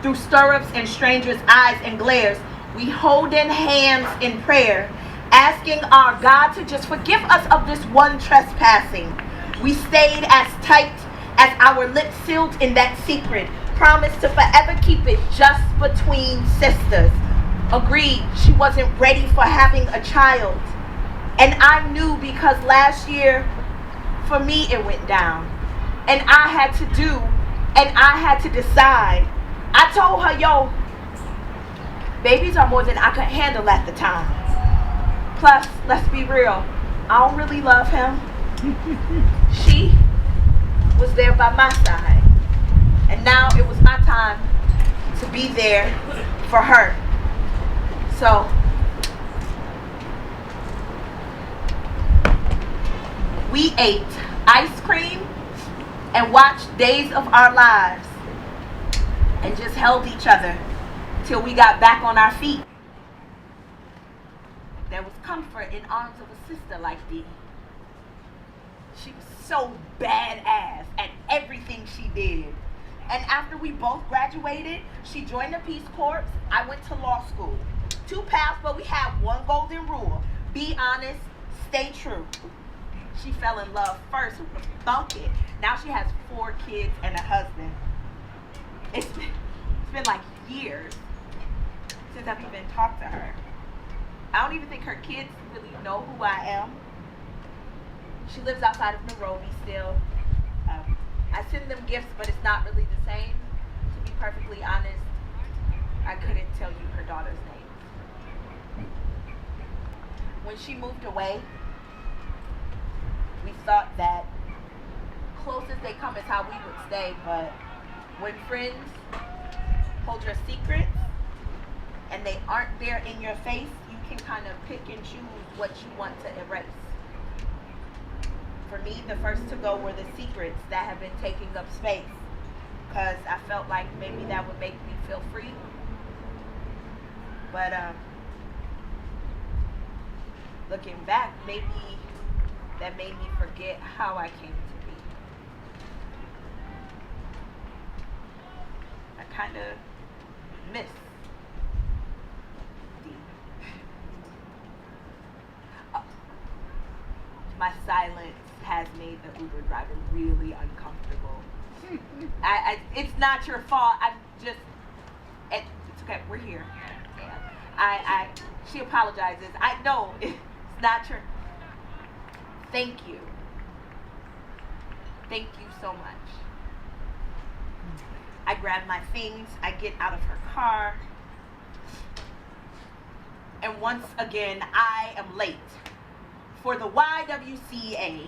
through stirrups and strangers' eyes and glares. We hold in hands in prayer, asking our God to just forgive us of this one trespassing. We stayed as tight as our lips sealed in that secret, promised to forever keep it just between sisters. Agreed, she wasn't ready for having a child. And I knew, because last year, for me, it went down. And I had to do, and I had to decide. I told her, yo, babies are more than I could handle at the time. Plus, let's be real, I don't really love him. She was there by my side. And now it was my time to be there for her. So, we ate ice cream and watched Days of Our Lives and just held each other till we got back on our feet. There was comfort in arms of a sister like Dee. She was so badass at everything she did. And after we both graduated, she joined the Peace Corps. I went to law school. 2 paths, but we had one golden rule. Be honest, stay true. She fell in love first with the bucket. Now she has 4 kids and a husband. It's been like years since since I've even talked to her. I don't even think her kids really know who I am. She lives outside of Nairobi still. I send them gifts, but it's not really the same. To be perfectly honest, I couldn't tell you her daughter's name. When she moved away, we thought that close as they come is how we would stay, but when friends hold your secrets and they aren't there in your face, you can kind of pick and choose what you want to erase. For me, the first to go were the secrets that have been taking up space, because I felt like maybe that would make me feel free. But looking back, maybe that made me forget how I came to be. I kind of miss my silence has made the Uber driver really uncomfortable. It's not your fault. It's okay. We're here. Yeah. She apologizes. I know it's not your. Thank you. Thank you so much. I grab my things. I get out of her car. And once again, I am late for the YWCA.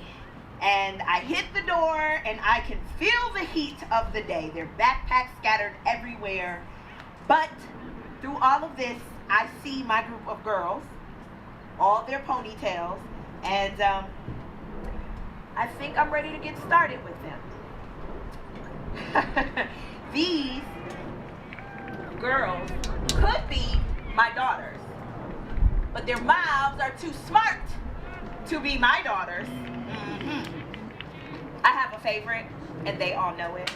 And I hit the door and I can feel the heat of the day. There are backpacks scattered everywhere. But through all of this, I see my group of girls, all their ponytails, and I think I'm ready to get started with them. These girls could be my daughters, but their mouths are too smart to be my daughters. I have a favorite, and they all know it,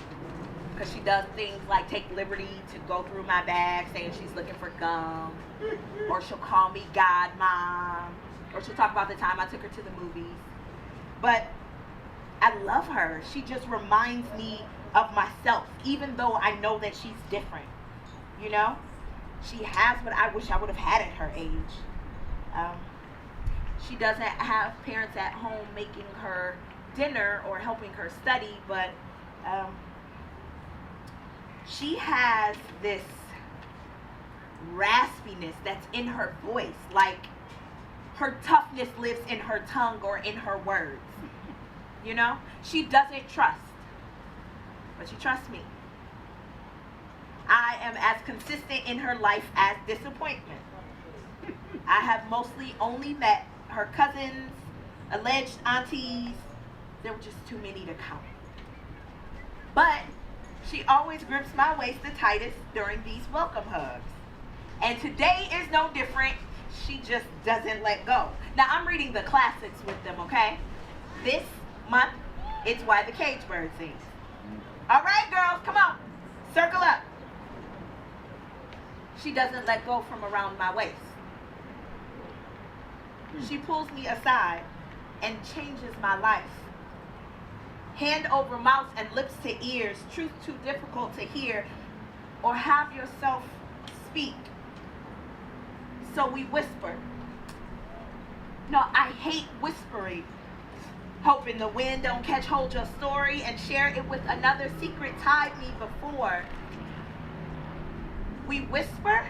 because she does things like take liberty to go through my bag saying she's looking for gum, or she'll call me God Mom, or she'll talk about the time I took her to the movies. But I love her. She just reminds me of myself, even though I know that she's different. You know? She has what I wish I would have had at her age. She doesn't have parents at home making her dinner or helping her study, but she has this raspiness that's in her voice, like her toughness lives in her tongue or in her words. You know? She doesn't trust, but she trusts me. I am as consistent in her life as disappointment. I have mostly only met her cousins, alleged aunties. There were just too many to count. But she always grips my waist the tightest during these welcome hugs. And today is no different. She just doesn't let go. Now, I'm reading the classics with them, okay? This month, it's Why the Cage Bird Sings. All right, girls, come on. Circle up. She doesn't let go from around my waist. She pulls me aside and changes my life. Hand over mouth and lips to ears, truth too difficult to hear, or have yourself speak. So we whisper. No, I hate whispering. Hoping the wind don't catch hold your story and share it with another secret tied me before. We whisper.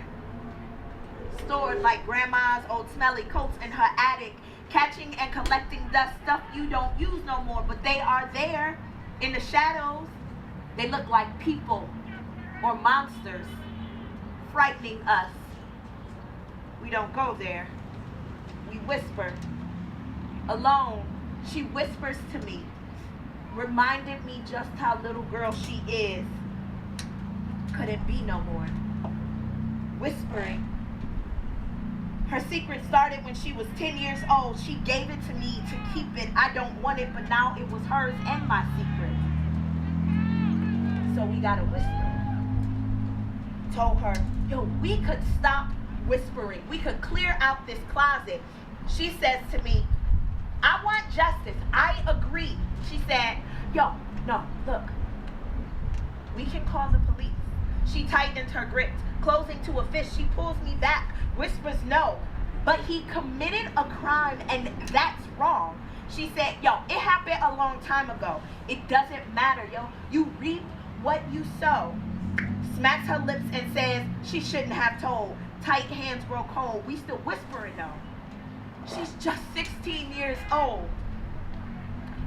Stored like grandma's old smelly coats in her attic, catching and collecting dust, stuff you don't use no more, but they are there in the shadows. They look like people or monsters frightening us. We don't go there. We whisper. Alone, she whispers to me, reminded me just how little girl she is. Couldn't be no more. Whispering. Her secret started when she was 10 years old. She gave it to me to keep it. I don't want it, but now it was hers and my secret. So we gotta whisper. Told her, yo, we could stop whispering. We could clear out this closet. She says to me, I want justice. I agree. She said, yo, no, look. We can call the police. She tightened her grip, closing to a fist. She pulls me back, whispers no. But he committed a crime, and that's wrong. She said, yo, it happened a long time ago. It doesn't matter, yo. You reap what you sow. Smacks her lips and says she shouldn't have told. Tight hands grow cold. We still whispering though. She's just 16 years old.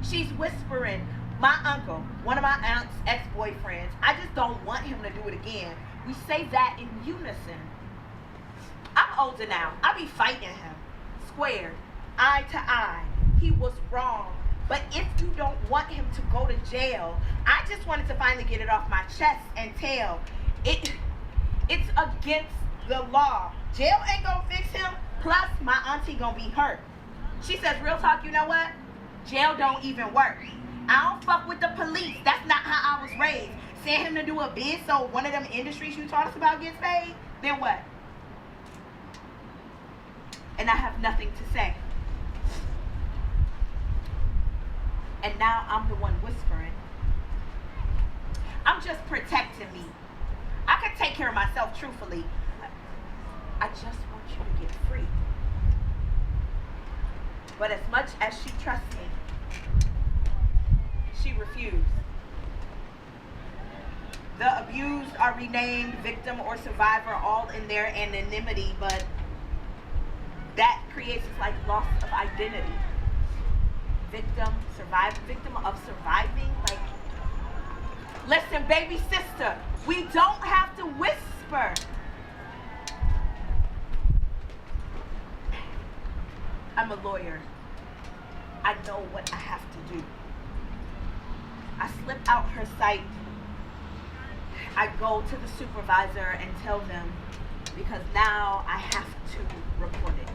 She's whispering. My uncle, one of my aunt's ex-boyfriends, I just don't want him to do it again. We say that in unison. I'm older now. I be fighting him. Square, eye to eye. He was wrong. But if you don't want him to go to jail, I just wanted to finally get it off my chest and tell. It's against the law. Jail ain't gonna fix him. Plus, my auntie gonna be hurt. She says, real talk, you know what? Jail don't even work. I don't fuck with the police. That's not how I was raised. Send him to do a bid so one of them industries you taught us about gets paid, then what? And I have nothing to say. And now I'm the one whispering. I'm just protecting me. I could take care of myself truthfully. I just want you to get free. But as much as she trusts me, she refused. The abused are renamed victim or survivor, all in their anonymity, but that creates like loss of identity. Victim of surviving. Like, listen, baby sister, we don't have to whisper. I'm a lawyer. I know what I have to do. I slip out her sight. I go to the supervisor and tell them because now I have to report it.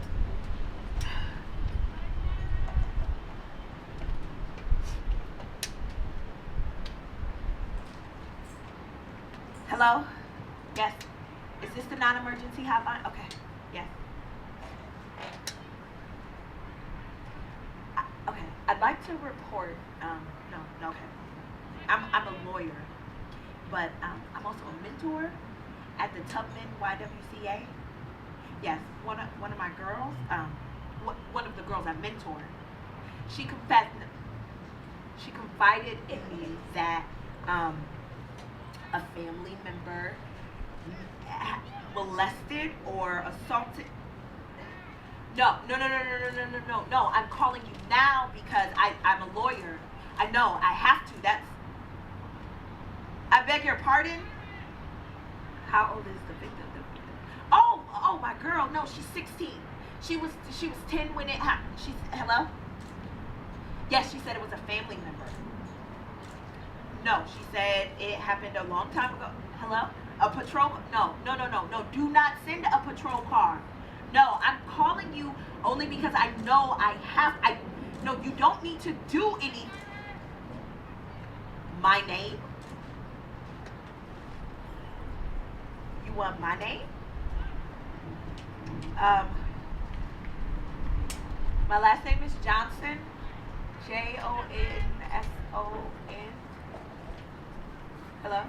Hello? Yes. Is this the non-emergency hotline? Okay. Yes. Okay. I'd like to report. No. Okay. I'm a lawyer, but I'm also a mentor at the Tubman YWCA. Yes. One of my girls. One of the girls I mentor. She confided in me that a family member molested or assaulted. No. I'm calling you now because I'm a lawyer. I know, I have to. I beg your pardon? How old is the victim? Oh, my girl. No, she's 16. She was 10 when it happened. Hello? Yes, she said it was a family member. No, she said it happened a long time ago. Hello? A patrol? No. Do not send a patrol car. No, I'm calling you only because I know no, you don't need to do any. My name? You want my name? My last name is Johnson. Jonson. Hello?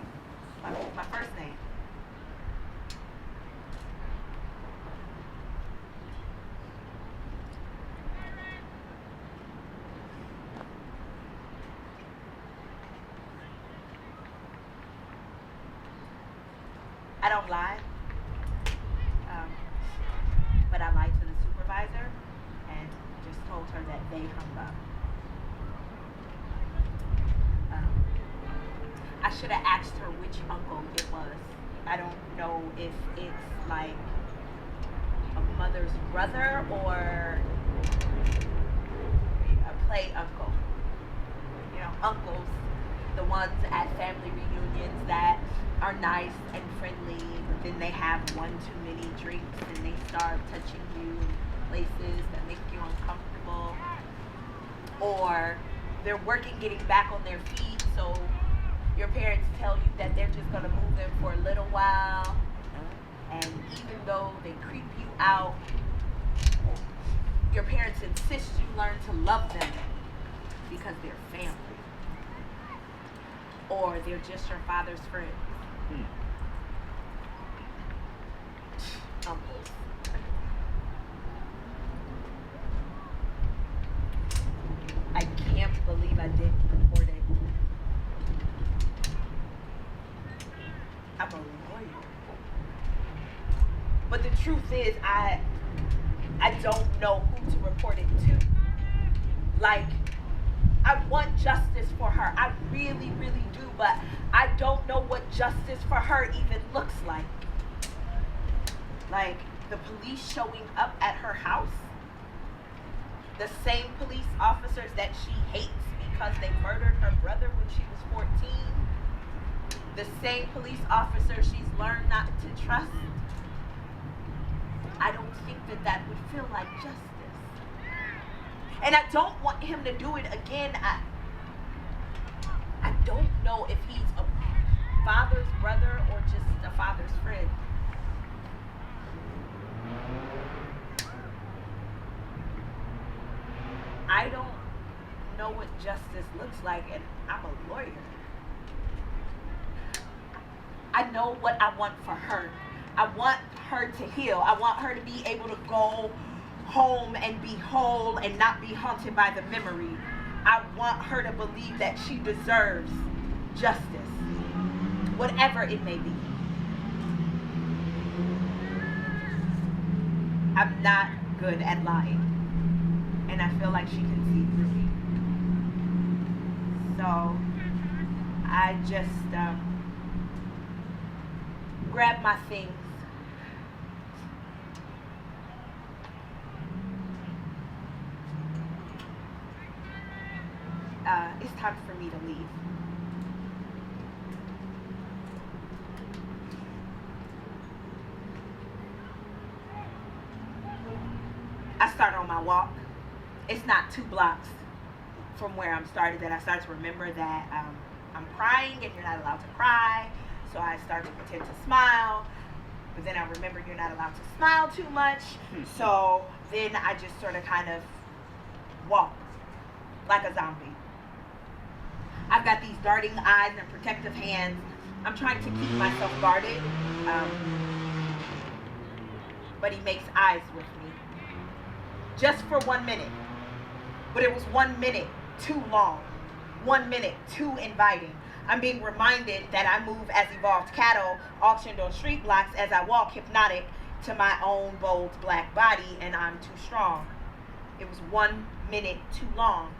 My first name. I don't lie. But I lied to the supervisor and just told her that they hung up. I should have asked her which uncle it was. I don't know if it's like a mother's brother or a play uncle. You know, uncles, the ones at family reunions that are nice and friendly, but then they have one too many drinks and they start touching you in places that make you uncomfortable. Or they're working getting back on their feet, so your parents tell you that they're just going to move them for a little while, and even though they creep you out, your parents insist you learn to love them because they're family, or they're just your father's friend. But the truth is, I don't know who to report it to. Like, I want justice for her. I really, really do. But I don't know what justice for her even looks like. Like, the police showing up at her house. The same police officers that she hates because they murdered her brother when she was 14. The same police officer she's learned not to trust. I don't think that would feel like justice. And I don't want him to do it again. I don't know if he's a father's brother or just a father's friend. I don't know what justice looks like, and I'm a lawyer. I know what I want for her. I want her to heal. I want her to be able to go home and be whole and not be haunted by the memory. I want her to believe that she deserves justice, whatever it may be. I'm not good at lying, and I feel like she can see through me. So I just grab my things. It's time for me to leave. I start on my walk. It's not 2 blocks from where I'm started that I start to remember that I'm crying and you're not allowed to cry. So I start to pretend to smile, but then I remember you're not allowed to smile too much. So then I just sort of kind of walk like a zombie. I've got these darting eyes and protective hands. I'm trying to keep myself guarded, but he makes eyes with me. Just for 1 minute. But it was 1 minute too long. 1 minute too inviting. I'm being reminded that I move as evolved cattle auctioned on street blocks as I walk hypnotic to my own bold black body, and I'm too strong. It was 1 minute too long,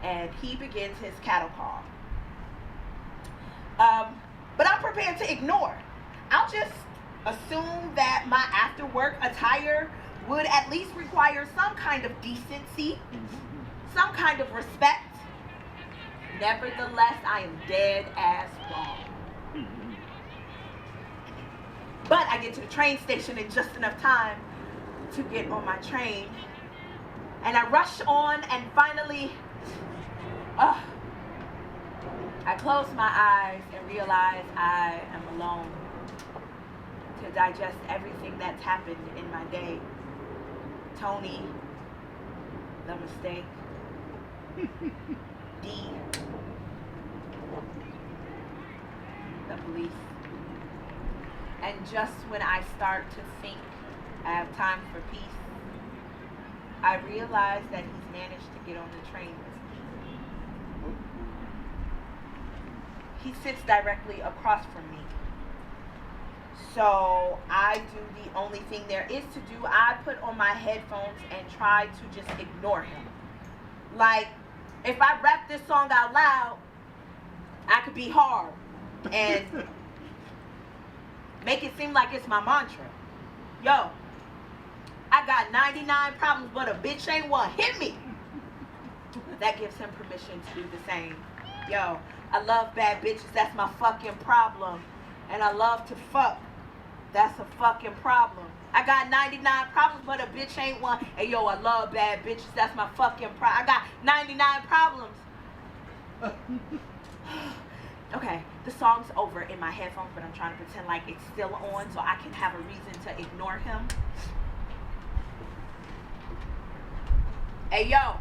and he begins his cattle call. But I'm prepared to ignore. I'll just assume that my after work attire would at least require some kind of decency, some kind of respect. Nevertheless, I am dead ass wrong. But I get to the train station in just enough time to get on my train. And I rush on, and finally, I close my eyes and realize I am alone to digest everything that's happened in my day. Tony, the mistake, D, the police. And just when I start to think I have time for peace, I realize that he's managed to get on the train with me. He sits directly across from me. So I do the only thing there is to do. I put on my headphones and try to just ignore him. Like, if I rap this song out loud, I could be hard and make it seem like it's my mantra. Yo, I got 99 problems, but a bitch ain't one. Hit me. That gives him permission to do the same. Yo, I love bad bitches. That's my fucking problem. And I love to fuck. That's a fucking problem. I got 99 problems, but a bitch ain't one. Hey, yo, I love bad bitches. That's my fucking problem. I got 99 problems. Okay, the song's over in my headphones, but I'm trying to pretend like it's still on so I can have a reason to ignore him. Hey, yo.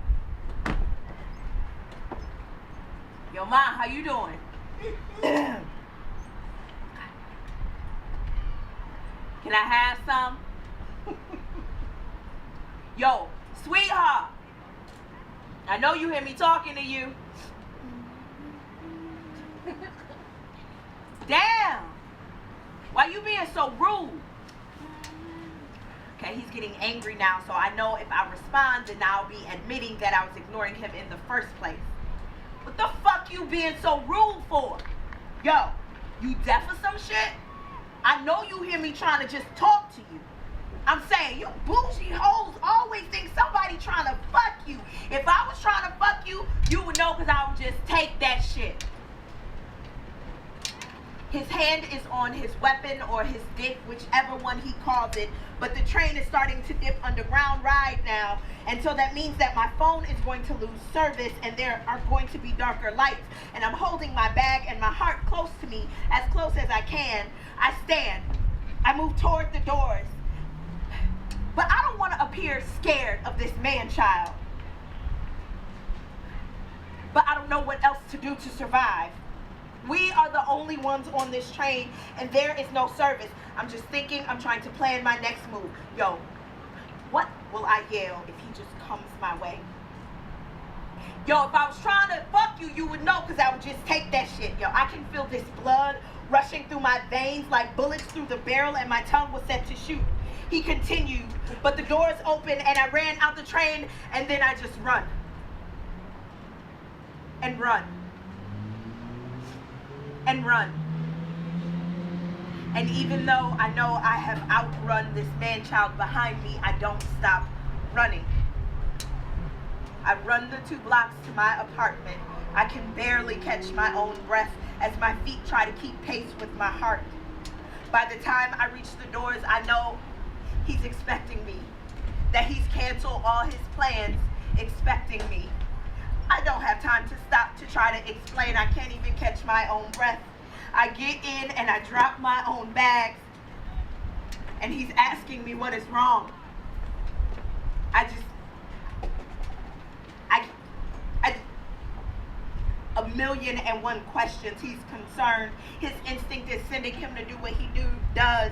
Yo, Ma, how you doing? Can I have some? Yo, sweetheart. I know you hear me talking to you. Damn. Why you being so rude? and he's getting angry now. So I know if I respond, then I'll be admitting that I was ignoring him in the first place. What the fuck you being so rude for? Yo, you deaf or some shit? I know you hear me trying to just talk to you. I'm saying, you bougie hoes always think somebody trying to fuck you. If I was trying to fuck you, you would know, because I would just take that shit. His hand is on his weapon or his dick, whichever one he calls it. But the train is starting to dip underground ride now. And so that means that my phone is going to lose service and there are going to be darker lights. And I'm holding my bag and my heart close to me, as close as I can. I stand. I move toward the doors. But I don't want to appear scared of this man-child. But I don't know what else to do to survive. We are the only ones on this train, and there is no service. I'm just thinking, I'm trying to plan my next move. Yo, what will I yell if he just comes my way? Yo, if I was trying to fuck you, you would know, because I would just take that shit. Yo, I can feel this blood rushing through my veins like bullets through the barrel, and my tongue was set to shoot. He continued, but the doors opened, and I ran out the train, and then I just run. And run. And run. And even though I know I have outrun this man-child behind me, I don't stop running. I run the 2 blocks to my apartment. I can barely catch my own breath as my feet try to keep pace with my heart. By the time I reach the doors, I know he's expecting me, that he's canceled all his plans, expecting me. I don't have time to stop to try to explain. I can't even catch my own breath. I get in and I drop my own bags, and he's asking me what is wrong. A million and one questions. He's concerned. His instinct is sending him to do what he does.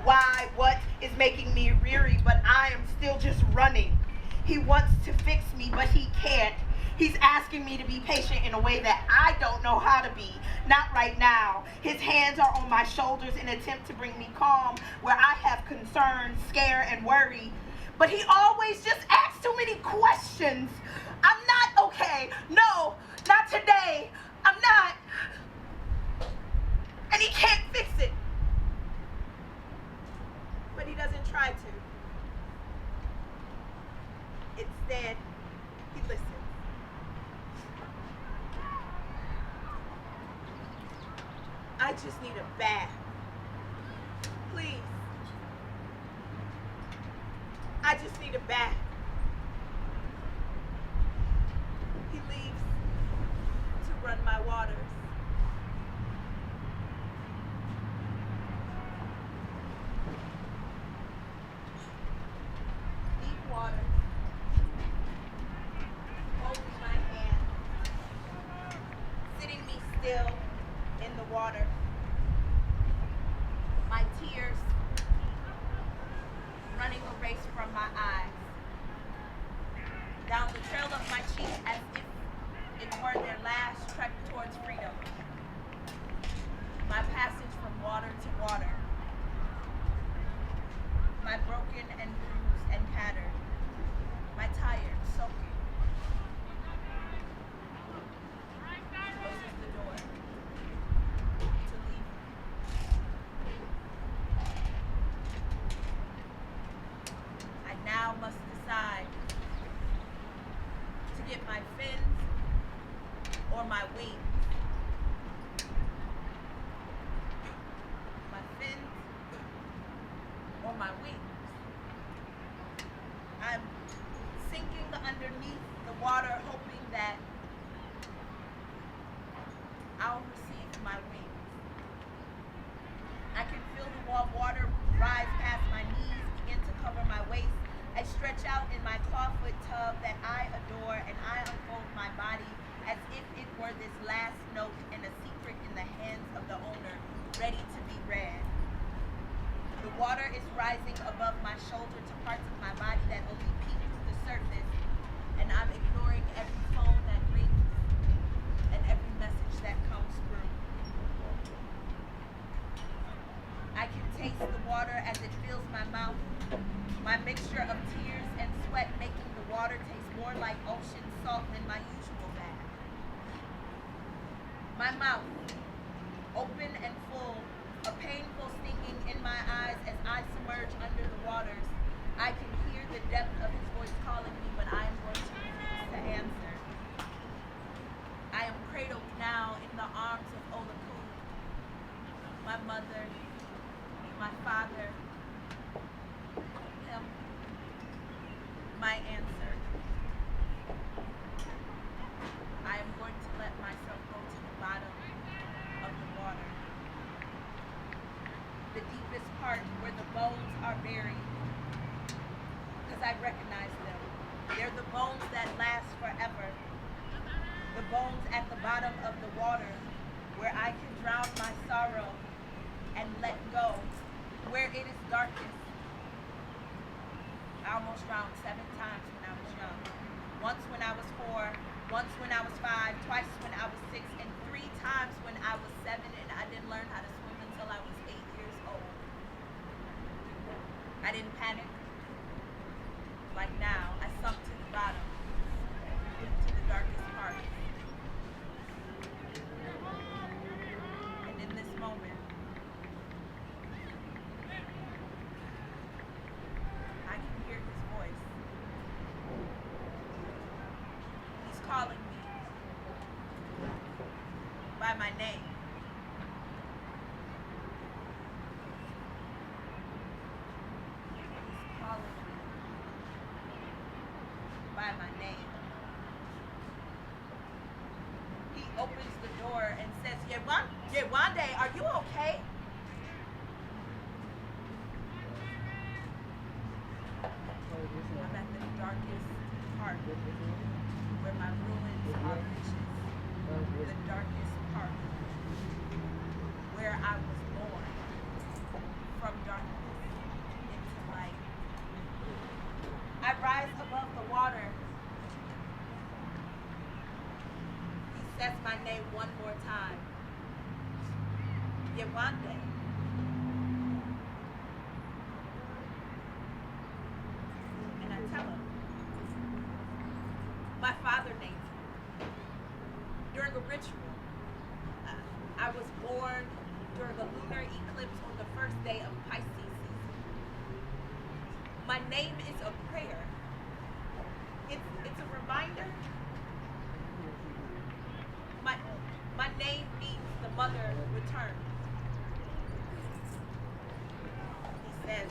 Why? What is making me weary? But I am still just running. He wants to fix me, but he can't. He's asking me to be patient in a way that I don't know how to be. Not right now. His hands are on my shoulders in an attempt to bring me calm, where I have concern, scare, and worry. But he always just asks too many questions. I'm not okay. No, not today. I'm not. And he can't fix it. But he doesn't try to. Instead, he listens. I just need a bath. Please. I just need a bath. He leaves to run my waters. Deep water. Holding my hand. Sitting me still in the water. My tears running a race from my eyes. Down the trail of my cheek as if it were their last trek towards freedom. My passage from water to water. My broken and bruised and tattered. My tired, soaking. Closes the door to leave. I now must decide to get my fins or my wings. My fins or my wings. I'm sinking underneath the water, hoping that I'll receive my wings. I can feel the warm water rise past my knees, begin to cover my waist. I stretch out in my clawfoot tub that I adore, and I unfold my body as if it were this last note and a secret in the hands of the owner, ready to be read. The water is rising above my shoulder to parts of my body that only peek through the surface, and I'm ignoring every phone that rings and every message that comes through. I can taste the water as it fills my mouth, mixture of tears and sweat making the water taste more like ocean salt than my usual bath. My mouth, open and full, a painful stinging in my eyes as I submerge under the waters. I can hear the depth of his voice calling me, but I am going to refuse to answer. I am cradled now in the arms of Olaku, my mother, my father, him, my answer. I am going to let myself go to the bottom of the water. The deepest part where the bones are buried, because I recognize them. They're the bones that last forever. The bones at the bottom of the water where I can drown my sorrow and let go, where it is darkest. I almost drowned 7 times when I was young. Once when I was 4, once when I was 5, twice when I was 6, and 3 times when I was 7, and I didn't learn how to swim until I was 8 years old. I didn't panic. Like now, I sunk to the bottom, to the darkest part. And in this moment, I can hear his voice. He's calling me by my name. He's calling me by my name. He opens the door and says, Yewande, are you okay? I'm at the darkest part where my ruins are riches. The darkest part where I was born from darkness into light. I rise above the water. He says my name one more time. Yewande. And I tell him. My father named me. During a ritual, I was born during a lunar eclipse on the first day of Pisces season. My name is a prayer. It's a reminder. My name means the mother returned. He says,